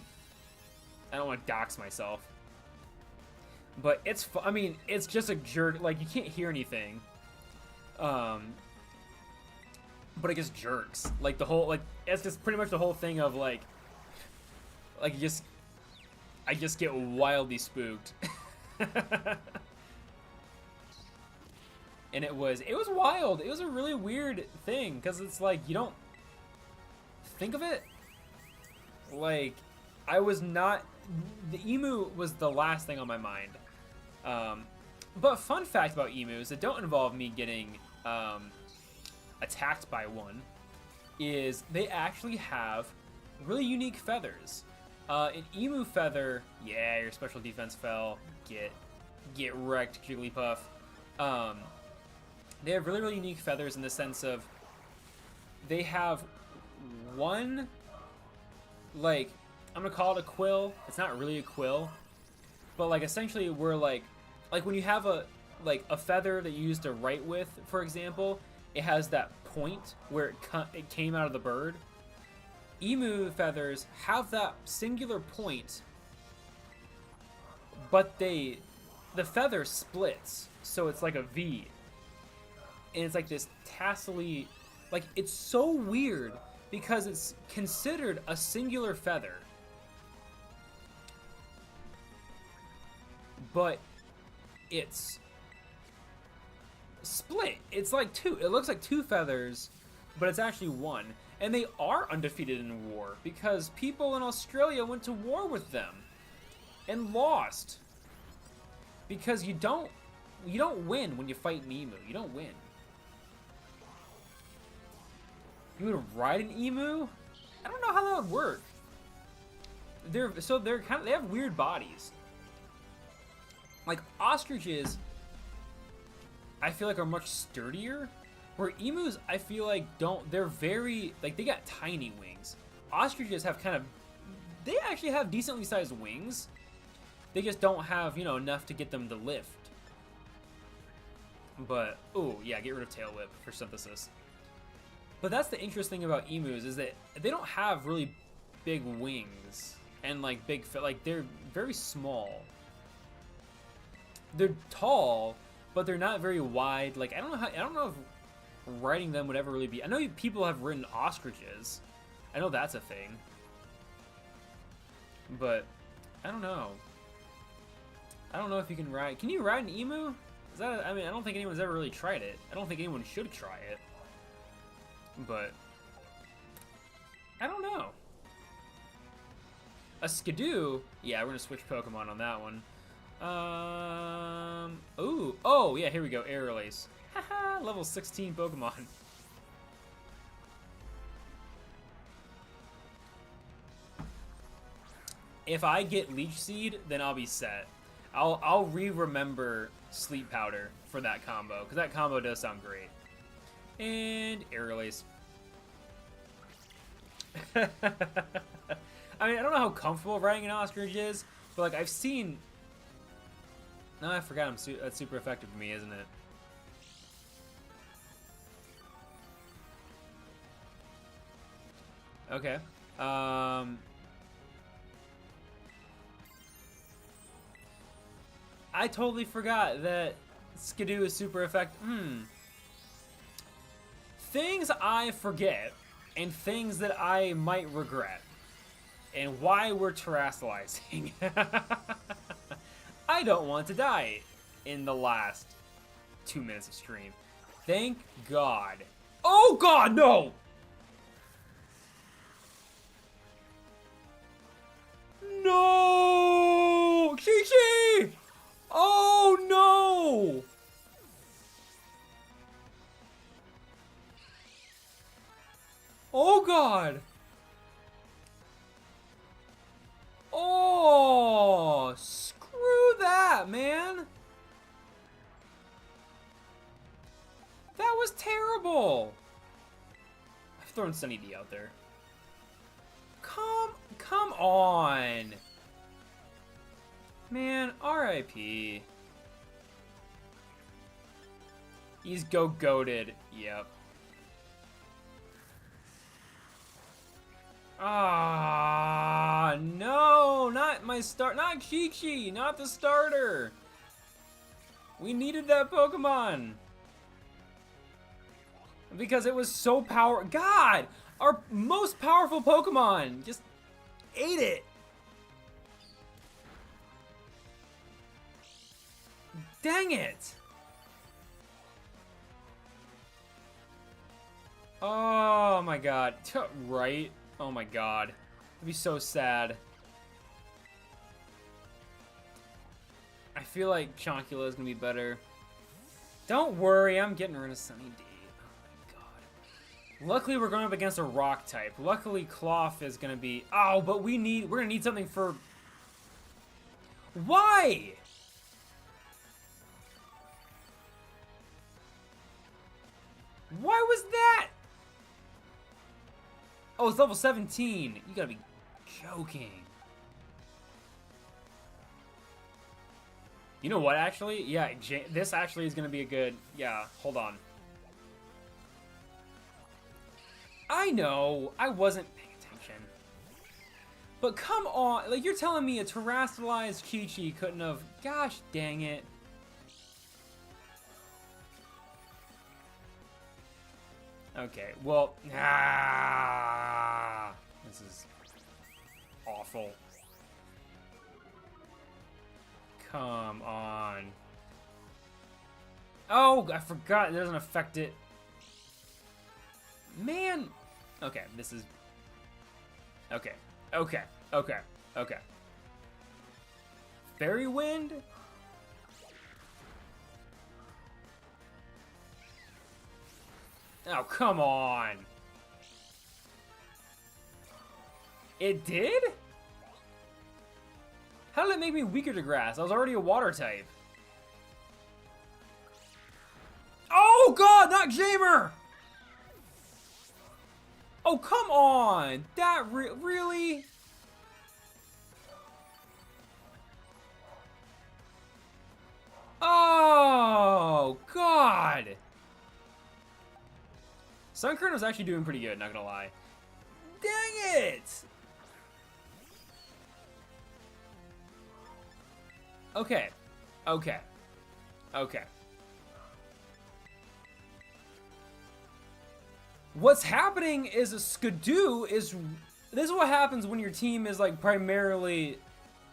I don't want to dox myself. But it's, I mean, it's just a jerk. Like you can't hear anything. But it just jerks. Like the whole, like, it's just pretty much the whole thing of like I just get wildly spooked. And it was wild. It was a really weird thing because it's like you don't think of it. Like I was not. The emu was the last thing on my mind. But fun fact about emus that don't involve me getting attacked by one is they actually have really unique feathers. An emu feather, yeah, your special defense fell. Get wrecked, Jigglypuff. They have really unique feathers in the sense of they have one, like, I'm gonna call it a quill. It's not really a quill, but like essentially we're like when you have a feather that you use to write with, for example, it has that point where it came out of the bird. Emu feathers have that singular point, but the feather splits, so it's like a V. And it's like this tassely, like, it's so weird because it's considered a singular feather. But it's split. It's like two. It looks like two feathers, but it's actually one. And they are undefeated in war because people in Australia went to war with them and lost. Because you don't win when you fight an emu. You don't win. You would ride an emu? I don't know how that would work. They have weird bodies. Like ostriches, I feel like are much sturdier. Where emus, I feel like they're very, like, they got tiny wings. Ostriches have they actually have decently sized wings. They just don't have, enough to get them to lift. But, oh yeah, get rid of tail whip for synthesis. But that's the interesting thing about emus is that they don't have really big wings and like they're very small. They're tall, but they're not very wide. Like I don't know if riding them would ever really be. I know people have ridden ostriches. I know that's a thing. But I don't know. I don't know if you can ride. Can you ride an emu? I don't think anyone's ever really tried it. I don't think anyone should try it. But I don't know. A Skidoo? Yeah, we're gonna switch Pokemon on that one. Oh yeah, here we go. Air Release. Haha, level 16 Pokemon. If I get Leech Seed, then I'll be set. I'll re-remember Sleep Powder for that combo, because that combo does sound great. And Air Release. I mean, I don't know how comfortable riding an ostrich is, but like I've seen. No, I forgot. That's super effective for me, isn't it? Okay. I totally forgot that Skidoo is super effective. Things I forget, and things that I might regret, and why we're terrestrializing. I don't want to die in the last 2 minutes of stream. Thank God. Oh God, no! No! Chi-Chi! Oh no! Oh God! Oh, screw that, man! That was terrible! I've thrown Sunny D out there. Come on! Man, RIP. He's goated. Yep. Ah, no, not my start, not Chi-Chi, not the starter. We needed that Pokemon. Because it was so powerful. God, our most powerful Pokemon just ate it. Dang it. Oh my God, right? Oh my God, it'd be so sad. I feel like Chonkula is gonna be better. Don't worry, I'm getting rid of Sunny D. Oh my God. Luckily, we're going up against a rock type. Luckily, Cloth is going to be... Oh, but we're going to need something for... Why? Why was that? Oh, it's level 17. You gotta be joking. You know what, actually? Yeah, this actually is gonna be a good... Yeah, hold on. I know, I wasn't paying attention. But come on, like, you're telling me a terrestrialized Chi-Chi couldn't have... Gosh dang it. Okay, well... this is awful. Come on. Oh, I forgot it doesn't affect it. Man. Okay, this is... Okay. Fairy Wind? Oh, come on. It did? How did it make me weaker to grass? I was already a water type. Oh, God, not Jamer! Oh, come on! That really? Oh, God! Sunkern was actually doing pretty good, not gonna lie. Dang it! Okay. What's happening is a Skidoo is... This is what happens when your team is, like, primarily...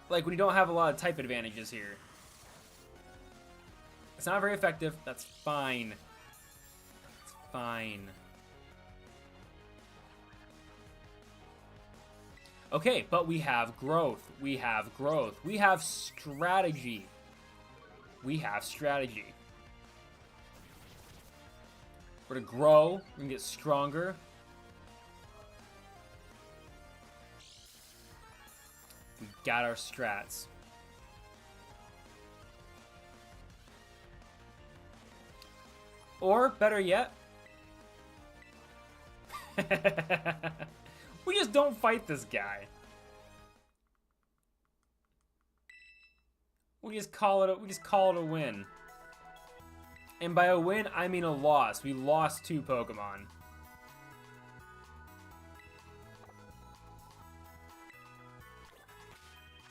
Like, when you don't have a lot of type advantages here. It's not very effective. That's fine. It's fine. Okay, but we have growth. We have strategy. We're gonna grow. We're gonna get stronger. We got our strats. Or, better yet, we just don't fight this guy. We just call it a win. And by a win, I mean a loss. We lost 2 Pokemon.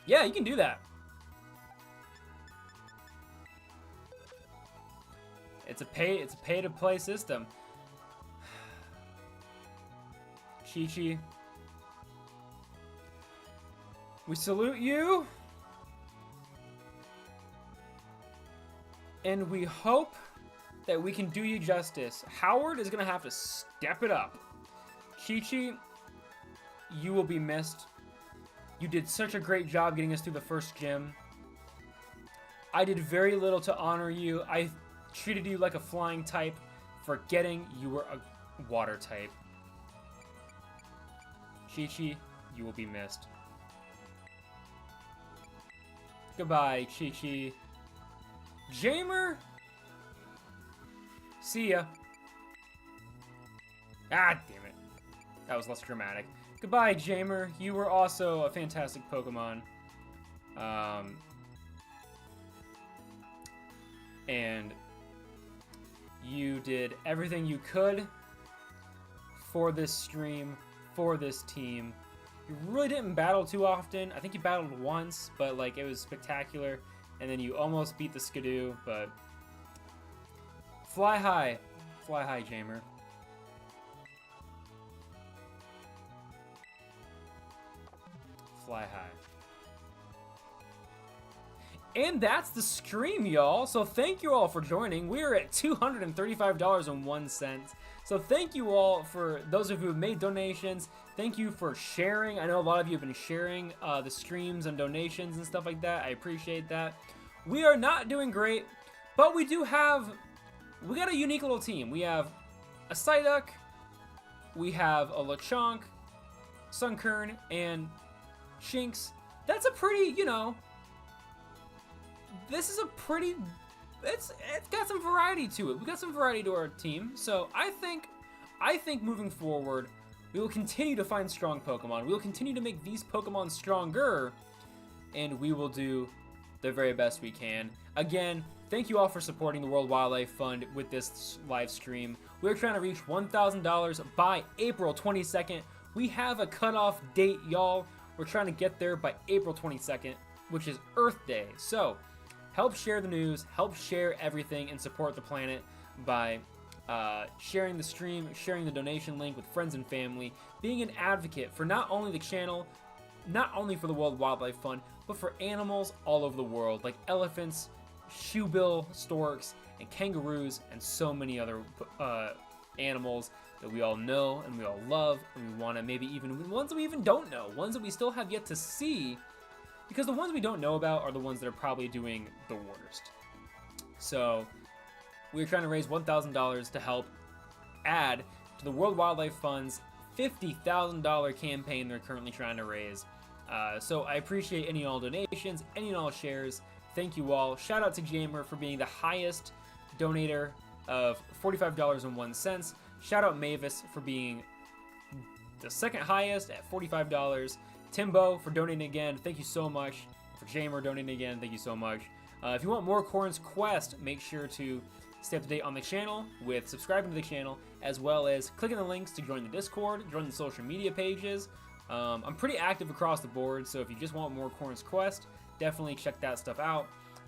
Yeah, you can do that. It's a pay to play system. Chi-Chi, we salute you. And we hope that we can do you justice. Howard is gonna have to step it up. Chi-Chi, you will be missed. You did such a great job getting us through the first gym. I did very little to honor you. I treated you like a flying type, forgetting you were a water type. Chi-Chi, you will be missed. Goodbye, Chi-Chi. Jamer? See ya. Ah, damn it. That was less dramatic. Goodbye, Jamer. You were also a fantastic Pokemon. And you did everything you could for this stream, for this team. You really didn't battle too often. I think you battled once, but like it was spectacular. And then you almost beat the Skidoo, but fly high, Jamer. Fly high. And that's the stream, y'all. So thank you all for joining. We are at $235.01. So thank you all for those of you who have made donations. Thank you for sharing. I know a lot of you have been sharing the streams and donations and stuff like that. I appreciate that. We are not doing great, but we got a unique little team. We have a Psyduck, we have a Lechonk, Sunkern, and Shinx. That's a pretty, you know, this is a pretty, it's got some variety to it. We got some variety to our team. So I think moving forward, we will continue to find strong Pokemon. We will continue to make these Pokemon stronger, and we will do the very best we can. Again, thank you all for supporting the World Wildlife Fund with this live stream. We're trying to reach $1,000 by April 22nd. We have a cutoff date, y'all. We're trying to get there by April 22nd, which is Earth Day. So help share the news, help share everything, and support the planet by sharing the stream, sharing the donation link with friends and family, being an advocate for not only the channel, not only for the World Wildlife Fund, but for animals all over the world, like elephants, shoebill storks, and kangaroos, and so many other animals that we all know and we all love, and we want to maybe even ones that we even don't know, ones that we still have yet to see, because the ones we don't know about are the ones that are probably doing the worst. So we're trying to raise $1,000 to help add to the World Wildlife Fund's $50,000 campaign they're currently trying to raise. So I appreciate any and all donations, any and all shares. Thank you all. Shout out to Jamer for being the highest donator of $45.01. Shout out Mavis for being the second highest at $45. Timbo for donating again. Thank you so much. For Jamer donating again, thank you so much. If you want more Quoorn's Quest, make sure to stay up to date on the channel with subscribing to the channel, as well as clicking the links to join the Discord, join the social media pages. I'm pretty active across the board, so if you just want more Quoorn's Quest, definitely check that stuff out.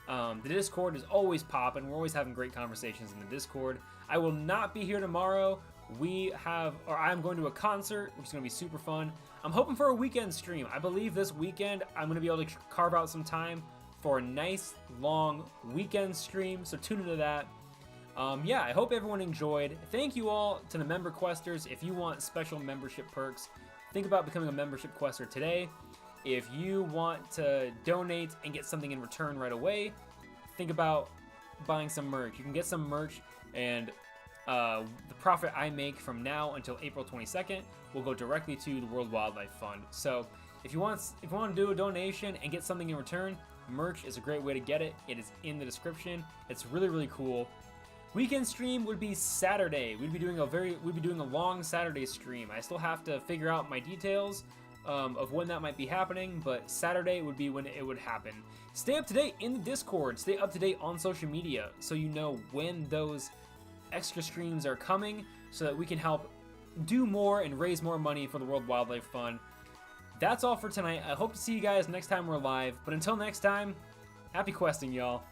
The Discord is always popping. We're always having great conversations in the Discord. I will not be here tomorrow. I'm going to a concert, which is going to be super fun. I'm hoping for a weekend stream. I believe this weekend I'm going to be able to carve out some time for a nice, long weekend stream, so tune into that. Yeah, I hope everyone enjoyed. Thank you all to the member questers. If you want special membership perks, think about becoming a membership quester today. If you want to donate and get something in return right away, think about buying some merch. You can get some merch, and the profit I make from now until April 22nd will go directly to the World Wildlife Fund. So if you want to do a donation and get something in return, merch is a great way to get it. It is in the description. It's really, really cool. Weekend stream would be Saturday. We'd be doing a long Saturday stream. I still have to figure out my details of when that might be happening, but Saturday would be when it would happen. Stay up to date in the Discord. Stay up to date on social media so you know when those extra streams are coming, so that we can help do more and raise more money for the World Wildlife Fund. That's all for tonight. I hope to see you guys next time we're live, but until next time, happy questing, y'all.